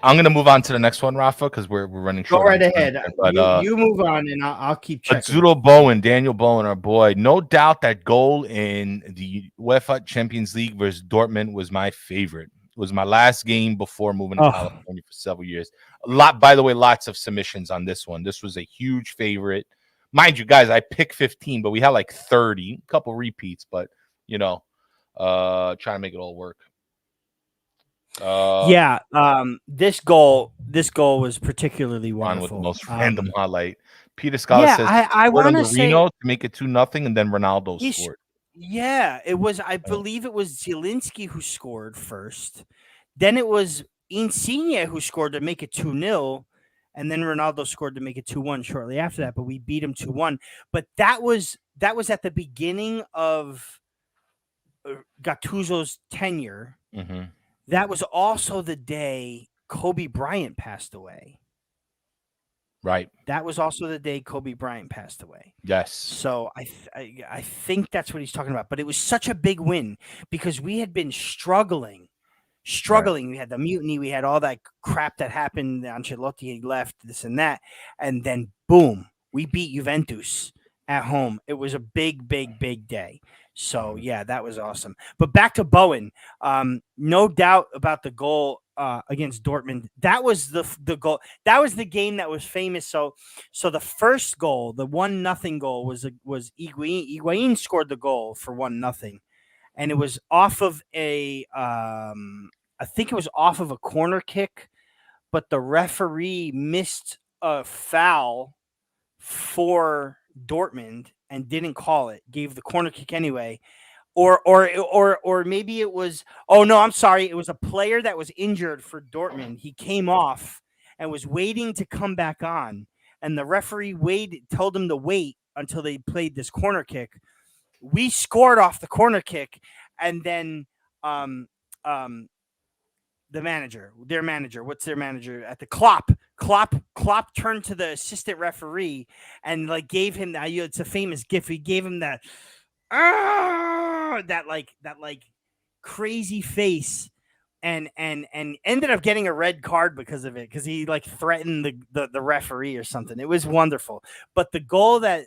I'm going to move on to the next one, Rafa, because we're running short. Go right ahead. But, you move on, and I'll keep checking. Daniel Bowen, our boy. No doubt that goal in the UEFA Champions League versus Dortmund was my favorite. It was my last game before moving to California for several years. By the way, lots of submissions on this one. This was a huge favorite. Mind you, guys, I picked 15, but we had like 30, a couple repeats, but, trying to make it all work. This goal was particularly wonderful. With the most random highlight. Peter Scala says I want to say to make it 2-0, and then Ronaldo scored. Yeah, it was. I believe it was Zielinski who scored first. Then it was Insigne who scored to make it 2-0, and then Ronaldo scored to make it 2-1 shortly after that. But we beat him 2-1. But that was at the beginning of Gattuso's tenure. Mm-hmm. That was also the day Kobe Bryant passed away. Right. That was also the day Kobe Bryant passed away. Yes. So I think that's what he's talking about. But it was such a big win because we had been struggling. Right. We had the mutiny, we had all that crap that happened. Ancelotti had left, this and that, and then boom, we beat Juventus at home. It was a big day. So yeah, that was awesome. But back to Bowen, no doubt about the goal against Dortmund. That was the goal. That was the game that was famous. So the first goal, the 1-0 goal, was Higuain. Higuain scored the goal for 1-0, and it was off of I think it was off of a corner kick, but the referee missed a foul for Dortmund and didn't call it. Gave the corner kick anyway. Or maybe it was, oh no, I'm sorry, it was a player that was injured for Dortmund. He came off and was waiting to come back on, and the referee told him to wait until they played this corner kick. We scored off the corner kick, and then their manager, what's their manager at the Klopp turned to the assistant referee and like gave him that. It's a famous gif. He gave him that crazy face, and ended up getting a red card because of it, because he like threatened the referee or something. It was wonderful. But the goal that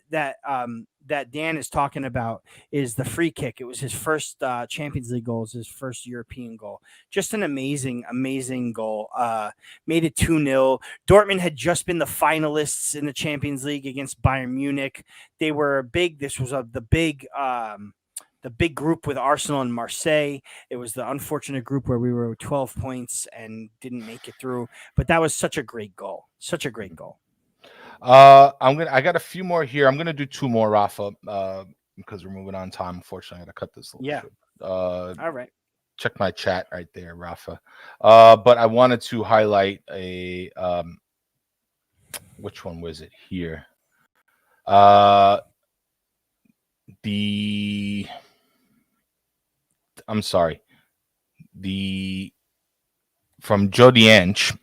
Dan is talking about is the free kick. It was his first Champions League goal. It was his first European goal. Just an amazing goal. Made it 2-0. Dortmund had just been the finalists in the Champions League against Bayern Munich. They were this was the big group with Arsenal and Marseille. It was the unfortunate group where we were 12 points and didn't make it through. But that was such a great goal. Such a great goal. I got a few more here. I'm gonna do 2 more, Rafa, because we're moving on time. Unfortunately, I gotta cut this little short. All right. Check my chat right there, Rafa. But I wanted to highlight a which one was it here? I'm sorry. From Joe Dianche.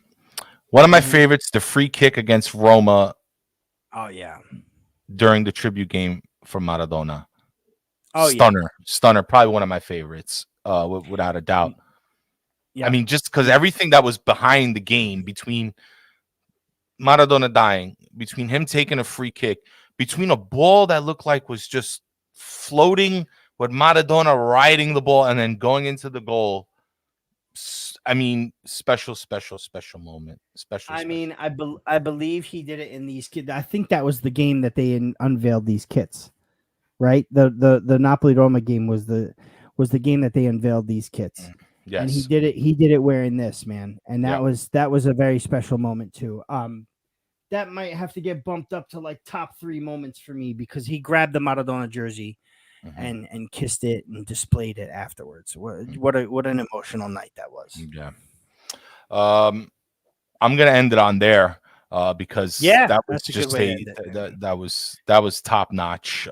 One of my favorites, the free kick against Roma. Oh yeah. During the tribute game for Maradona. Oh Stunner. Probably one of my favorites, without a doubt. Yeah. I mean, just because everything that was behind the game, between Maradona dying, between him taking a free kick, between a ball that looked like was just floating with Maradona riding the ball and then going into the goal. I mean, special moment. I believe he did it in these kits. I think that was the game that they unveiled these kits, right? The Napoli Roma game was the game that they unveiled these kits. Yes. And he did it wearing this, man. And that was a very special moment too. That might have to get bumped up to like top 3 moments for me, because he grabbed the Maradona jersey and kissed it and displayed it afterwards. What an emotional night that was. Yeah. I'm gonna end it on there because that was just that was top notch.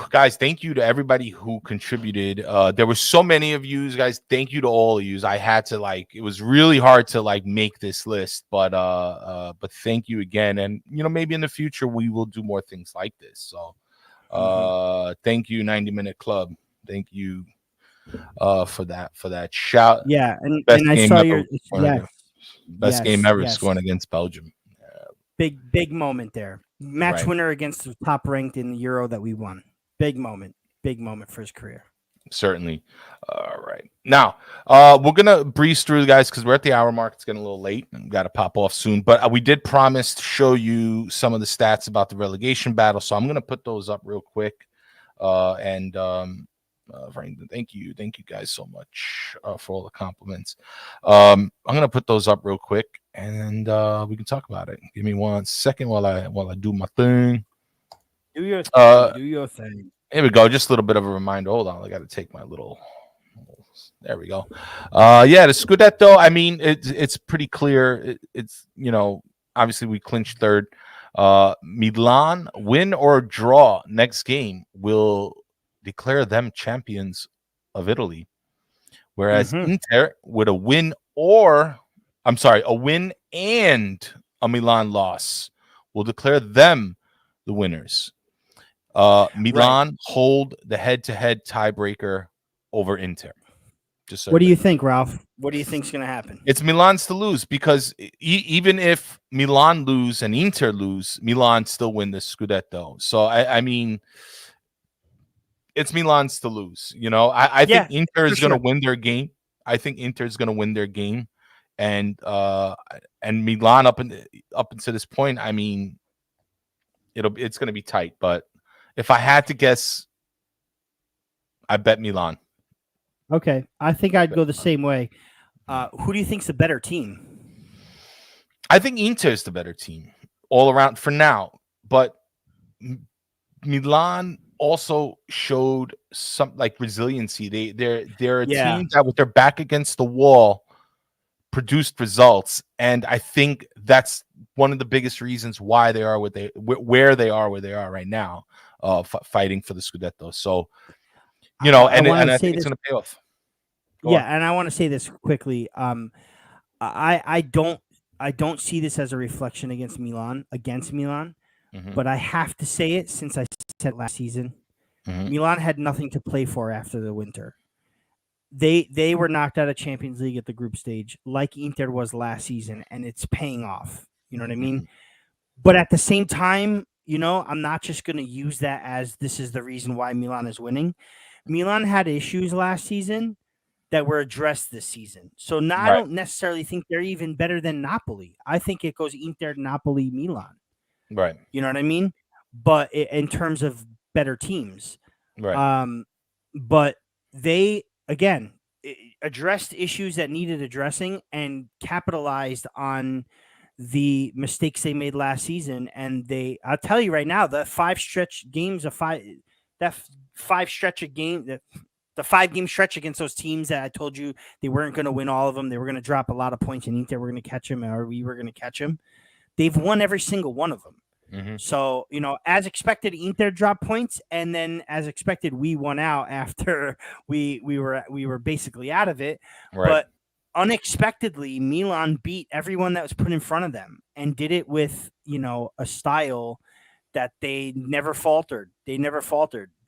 Guys, thank you to everybody who contributed. There were so many of you guys. Thank you to all of you. I had to it was really hard to make this list, but thank you again. And maybe in the future we will do more things like this. So thank you, 90-minute club. Thank you for that shout. Yeah, and I saw your best game ever scoring against Belgium. Big moment there. Match winner against the top ranked in the Euro that we won. Big moment for his career. Certainly. All right. Now, we're going to breeze through, guys, because we're at the hour mark. It's getting a little late and got to pop off soon. But we did promise to show you some of the stats about the relegation battle. So I'm going to put those up real quick. Thank you guys so much for all the compliments. I'm going to put those up real quick, and we can talk about it. Give me 1 second while I do my thing. Do your thing. Here we go. Just a little bit of a reminder. Hold on. I got to take my little. There we go. The Scudetto. I mean, it's pretty clear. It's obviously we clinched third. Milan, win or draw next game will declare them champions of Italy, whereas Mhm. Inter with a win and a Milan loss will declare them the winners. Milan hold the head-to-head tiebreaker over Inter. Just so What do you everybody knows. think, Ralph? What do you think's going to happen? It's Milan's to lose because even if Milan lose and Inter lose, Milan still win the Scudetto. So I mean, it's Milan's to lose. You know, I think Inter is going to win their game. I think Inter is going to win their game, and Milan up until this point, I mean, it's going to be tight. But if I had to guess, I bet Milan. Okay, I think I'd go the same way. Who do you think's the better team? I think Inter is the better team all around for now, but Milan also showed some like resiliency. They're a team that with their back against the wall produced results, and I think that's one of the biggest reasons why they are where they are right now, fighting for the Scudetto. So, you know, I think it's going to pay off. Go on. And I want to say this quickly. I don't see this as a reflection against Milan, but I have to say it since I said last season. Milan had nothing to play for after the winter. They were knocked out of Champions League at the group stage, like Inter was last season, and it's paying off. You know what I mean? But at the same time, you know, I'm not just going to use that as this is the reason why Milan is winning. Milan had issues last season that were addressed this season. So now I don't necessarily think they're even better than Napoli. I think it goes Inter, Napoli, Milan. Right. You know what I mean? But in terms of better teams. Right. But they, again, addressed issues that needed addressing and capitalized on the mistakes they made last season. And I'll tell you right now, the 5-game stretch against those teams that I told you they weren't going to win all of them. They were going to drop a lot of points and Inter were going to catch them, or we were going to catch them. They've won every single one of them. So, you know, as expected, Inter dropped points, and then as expected, we won out after we were basically out of it. Right. But unexpectedly, Milan beat everyone that was put in front of them and did it with, you know, a style that they never faltered. They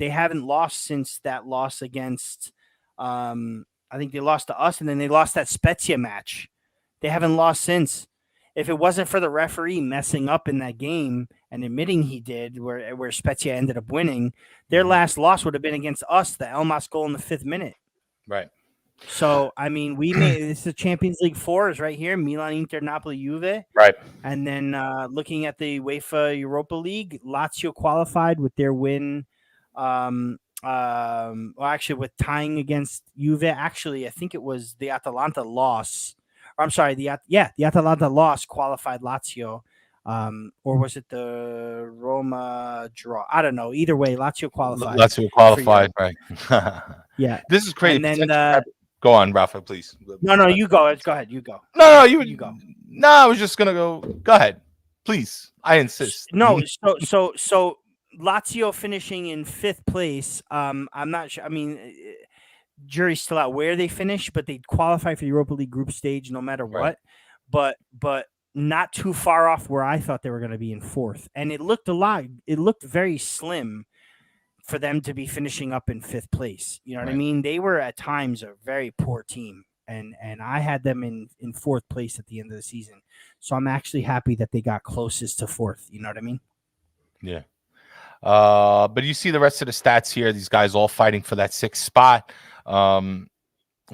haven't lost since that loss against, I think they lost to us, and then they lost that Spezia match. They haven't lost since. If it wasn't for the referee messing up in that game and admitting he did, where Spezia ended up winning, their last loss would have been against us, the Elmas goal in the 5th minute. Right. So, I mean, this is Champions League 4 is right here, Milan, Inter, Napoli, Juve. Right. And then looking at the UEFA Europa League, Lazio qualified with their win. Actually, with tying against Juve. Actually, I think it was the Atalanta loss. I'm sorry, the Atalanta loss qualified Lazio. Or was it the Roma draw? I don't know. Either way, Lazio qualified. Right. Yeah. This is crazy. And then go on, Rafa, please. No, you go. Go ahead. You go. No, you go. No, I was just gonna go. Go ahead, please. I insist. No, so Lazio finishing in 5th place. I'm not sure. I mean, jury's still out where they finish, but they qualify for the Europa League group stage no matter what. But not too far off where I thought they were going to be in 4th. And it looked very slim for them to be finishing up in 5th place. You know what I mean? They were at times a very poor team. And I had them in 4th place at the end of the season. So I'm actually happy that they got closest to 4th. You know what I mean? Yeah. But you see the rest of the stats here. These guys all fighting for that 6th spot.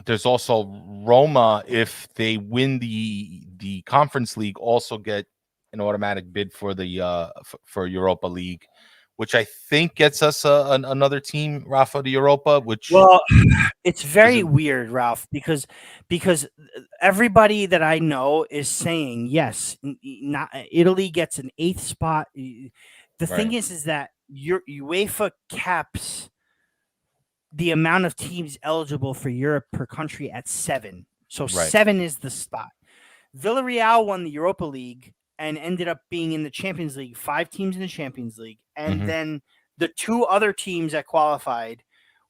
There's also Roma, if they win the Conference League, also get an automatic bid for the for Europa League, which I think gets us another team, Rafa, to Europa. It's very weird, Ralph, because everybody that I know is saying yes. Not Italy gets an 8th spot. The thing is that UEFA caps the amount of teams eligible for Europe per country at 7. So 7 is the spot. Villarreal won the Europa League and ended up being in the Champions League, 5 teams in the Champions League. And then the 2 other teams that qualified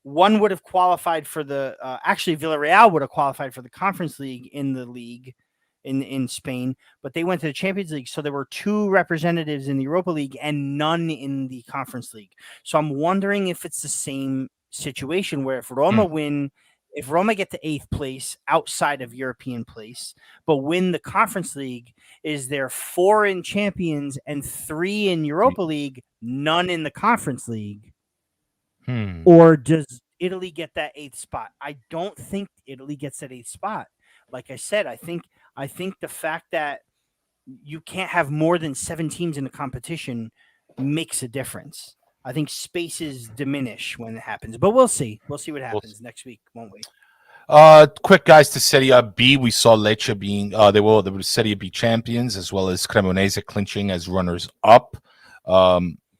one would have qualified for the actually Villarreal would have qualified for the Conference League in the league in Spain, but they went to the Champions League. So there were 2 representatives in the Europa League and none in the Conference League. So I'm wondering if it's the same situation where if Roma if Roma get to 8th place outside of European place, but win the Conference League, is there 4 in Champions and 3 in Europa League, none in the Conference League? Or does Italy get that 8th spot? I don't think Italy gets that 8th spot. Like I said, I think the fact that you can't have more than 7 teams in the competition makes a difference. I think spaces diminish when it happens, but we'll see. We'll see what happens next week, won't we? Quick, guys, to Serie B, we saw Lecce being they were Serie B champions, as well as Cremonese clinching as runners up.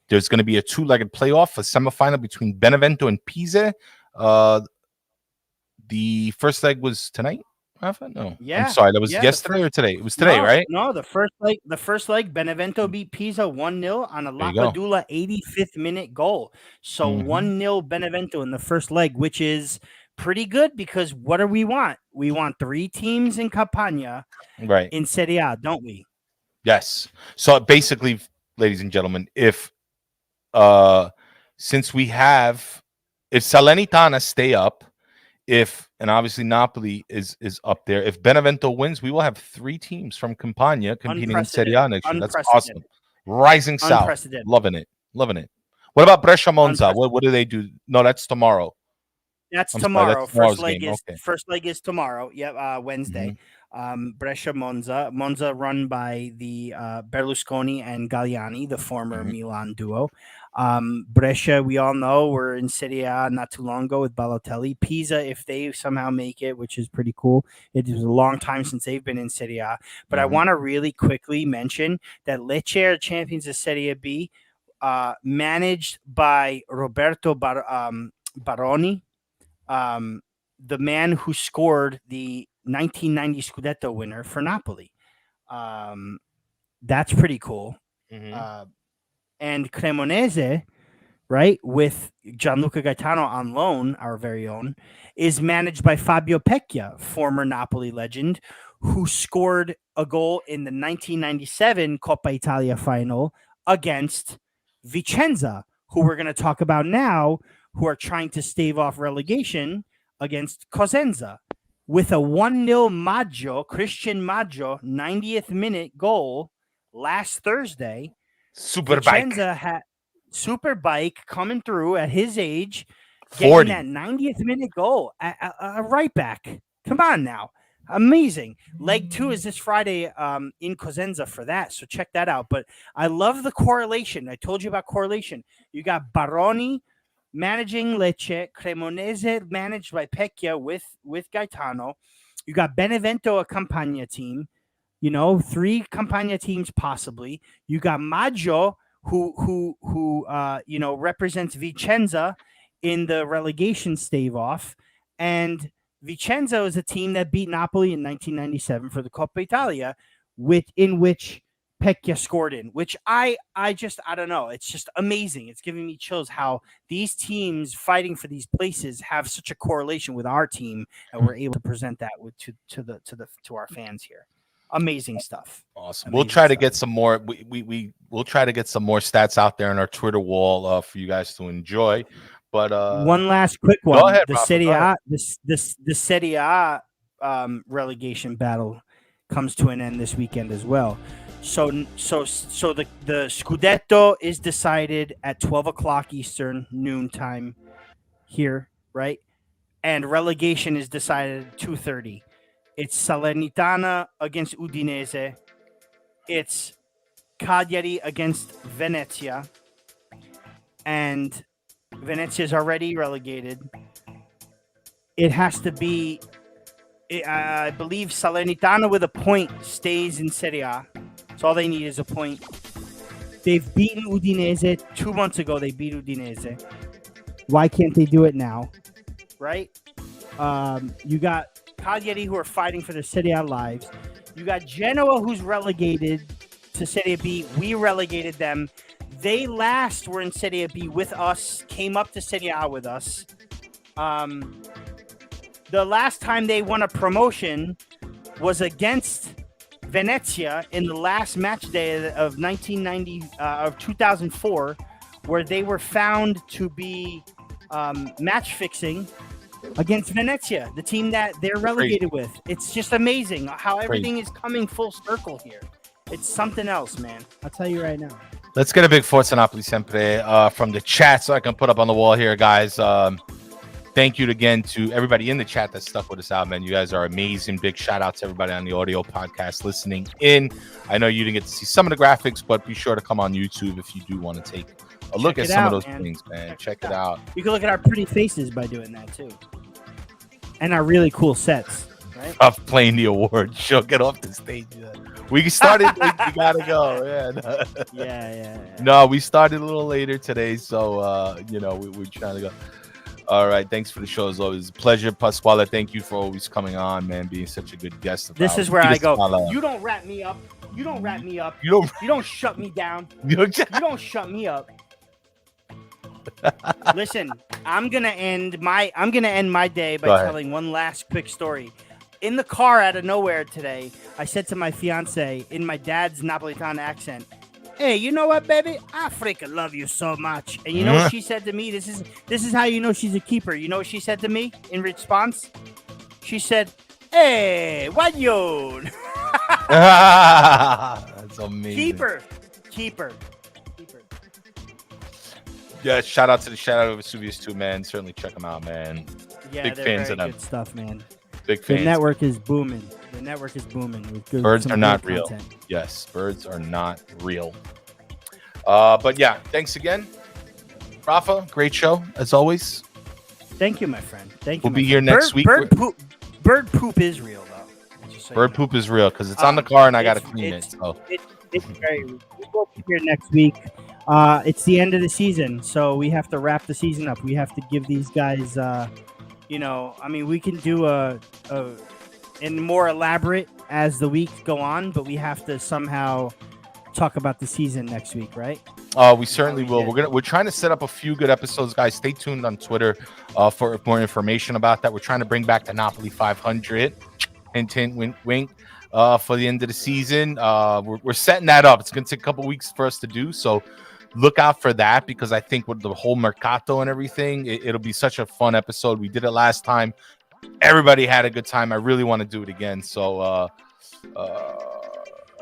There's going to be a 2-legged playoff, a semifinal between Benevento and Pisa. The first leg was tonight. Rafa? No, yeah. I'm sorry. That was yesterday or today? It was today, right? No, the first leg, Benevento beat Pisa 1-0 on a Lapadula 85th minute goal. So 1-0 Benevento in the first leg, which is pretty good because what do we want? We want 3 teams in Campania, right, in Serie A, don't we? Yes. So basically, ladies and gentlemen, if since we have, if Salernitana stay up, and obviously Napoli is up there. If Benevento wins, we will have 3 teams from Campania competing in Serie A next year. That's awesome. Rising South. Loving it. What about Brescia Monza? What do they do? No, that's tomorrow. That's tomorrow. First leg is tomorrow. Yep, Wednesday. Brescia Monza run by the Berlusconi and Galliani, the former Milan duo. Brescia, we all know, were in Serie A not too long ago with Balotelli. Pisa, if they somehow make it, which is pretty cool. It was a long time since they've been in Serie A. But I want to really quickly mention that Lecce are champions of Serie B, managed by Roberto Baroni, the man who scored the 1990 Scudetto winner for Napoli. That's pretty cool. And Cremonese, right, with Gianluca Gaetano on loan, our very own, is managed by Fabio Pecchia, former Napoli legend, who scored a goal in the 1997 Coppa Italia final against Vicenza, who we're going to talk about now, who are trying to stave off relegation against Cosenza, with a 1-0 Christian Maggio 90th minute goal last Thursday. Vicenza had Superbike coming through at his age, getting that 90th minute goal, a right back. Come on now. Amazing. Leg 2 is this Friday in Cosenza for that, so check that out. But I love the correlation. I told you about correlation. You got Baroni managing Lecce, Cremonese managed by Pecchia with Gaetano. You got Benevento, a Campania team. 3 Campania teams possibly. You got Maggio, who represents Vicenza in the relegation stave off, and Vicenza is a team that beat Napoli in 1997 for the Coppa Italia, in which Pecchia scored in. Which I don't know. It's just amazing. It's giving me chills how these teams fighting for these places have such a correlation with our team, and we're able to present that to our fans here. Amazing stuff. Awesome. We'll try to get some more. We'll try to get some more stats out there on our Twitter wall for you guys to enjoy. But one last quick one. Go ahead, the Serie A relegation battle comes to an end this weekend as well. So the Scudetto is decided at 12 o'clock Eastern, noon time here, right? And relegation is decided at 2:30. It's Salernitana against Udinese. It's Cagliari against Venezia. And Venezia is already relegated. It has to be, I believe, Salernitana with a point stays in Serie A. So all they need is a point. They've beaten Udinese 2 months ago. They beat Udinese. Why can't they do it now? Right? You got Cagliari, who are fighting for their Serie A lives. You got Genoa, who's relegated to Serie B. We relegated them. They last were in Serie B with us, came up to Serie A with us. The last time they won a promotion was against Venezia in the last match day of 2004, where they were found to be match fixing against Venezia, the team that they're relegated with. It's just amazing how everything is coming full circle here. It's something else, man. I'll tell you right now. Let's get a big Forza Napoli Sempre from the chat so I can put up on the wall here, guys. Thank you again to everybody in the chat that stuck with us out, man. You guys are amazing. Big shout out to everybody on the audio podcast listening in. I know you didn't get to see some of the graphics, but be sure to come on YouTube if you do want to take a look at some of those things, man. Check it out. You can look at our pretty faces by doing that too, and our really cool sets. Right? Of playing the award show. Get off the stage. We started. We gotta go. Yeah. No, we started a little later today, so we're trying to go. All right. Thanks for the show as always. Pleasure, Pasquale. Thank you for always coming on, man. Being such a good guest. This is where I go. You don't wrap me up. You don't wrap me up. You don't shut me down. You don't shut me up. Listen, I'm gonna end my day by telling one last quick story. In the car out of nowhere today, I said to my fiance in my dad's Napolitan accent, "Hey, you know what, baby? I freaking love you so much." And you know what she said to me? This is how you know she's a keeper. You know what she said to me in response? She said, "Hey, guaglione." That's amazing. Keeper. Yeah, shout out to the Shout Out of Vesuvius too, man. Certainly check them out, man. Yeah, big fans of them. Good stuff, man. Big fans. The network is booming. With good, birds are not real. Content. Yes, birds are not real. But yeah, thanks again, Rafa. Great show as always. Thank you, my friend. Thank you. We'll be here next week. Bird poop is real, though. Bird poop is real because it's on the car and I gotta clean it. So it's very real. We'll be here next week. It's the end of the season, so we have to wrap the season up. We have to give these guys, we can do a more elaborate as the weeks go on, but we have to somehow talk about the season next week, right? We certainly will. We're trying to set up a few good episodes, guys. Stay tuned on Twitter for more information about that. We're trying to bring back the Napoli 500. Hint, hint, wink, wink. For the end of the season, we're setting that up. It's going to take a couple weeks for us to do, so look out for that because I think with the whole Mercato and everything, it'll be such a fun episode. We did it last time. Everybody had a good time. I really want to do it again. So, are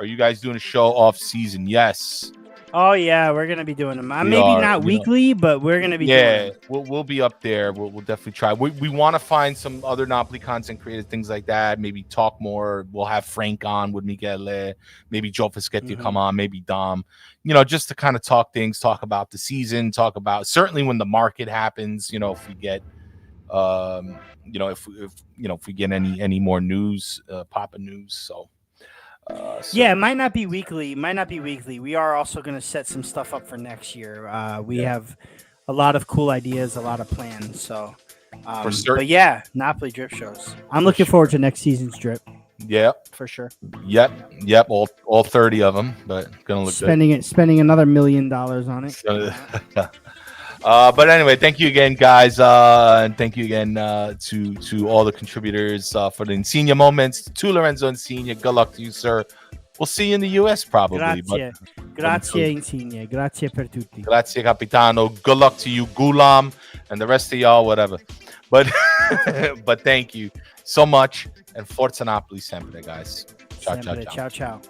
you guys doing a show off season? Yes. Oh yeah, we're gonna be doing them. Not weekly, but we're gonna be. Yeah, we'll be up there. We'll definitely try. We want to find some other Napoli content creators, things like that. Maybe talk more. We'll have Frank on with Michele. Maybe Joe Fischetti come on. Maybe Dom. Just to kind of talk things, talk about the season, talk about certainly when the market happens. If we get, if we get any more news, popping news. So. Yeah, it might not be weekly. We are also going to set some stuff up for next year. We have a lot of cool ideas, a lot of plans. So, for certain. But yeah, Napoli drip shows. I'm looking forward to next season's drip. Yeah, for sure. Yep. All 30 of them, but gonna look good. Spending another $1 million on it. But anyway, thank you again, guys, and thank you again to all the contributors for the Insigne moments. To Lorenzo Insigne, good luck to you, sir. We'll see you in the US probably. Grazie Insigne. Grazie per tutti. Grazie Capitano. Good luck to you, Gulam, and the rest of y'all, whatever. But but thank you so much, and Forza Napoli sempre, guys. Ciao. Ciao.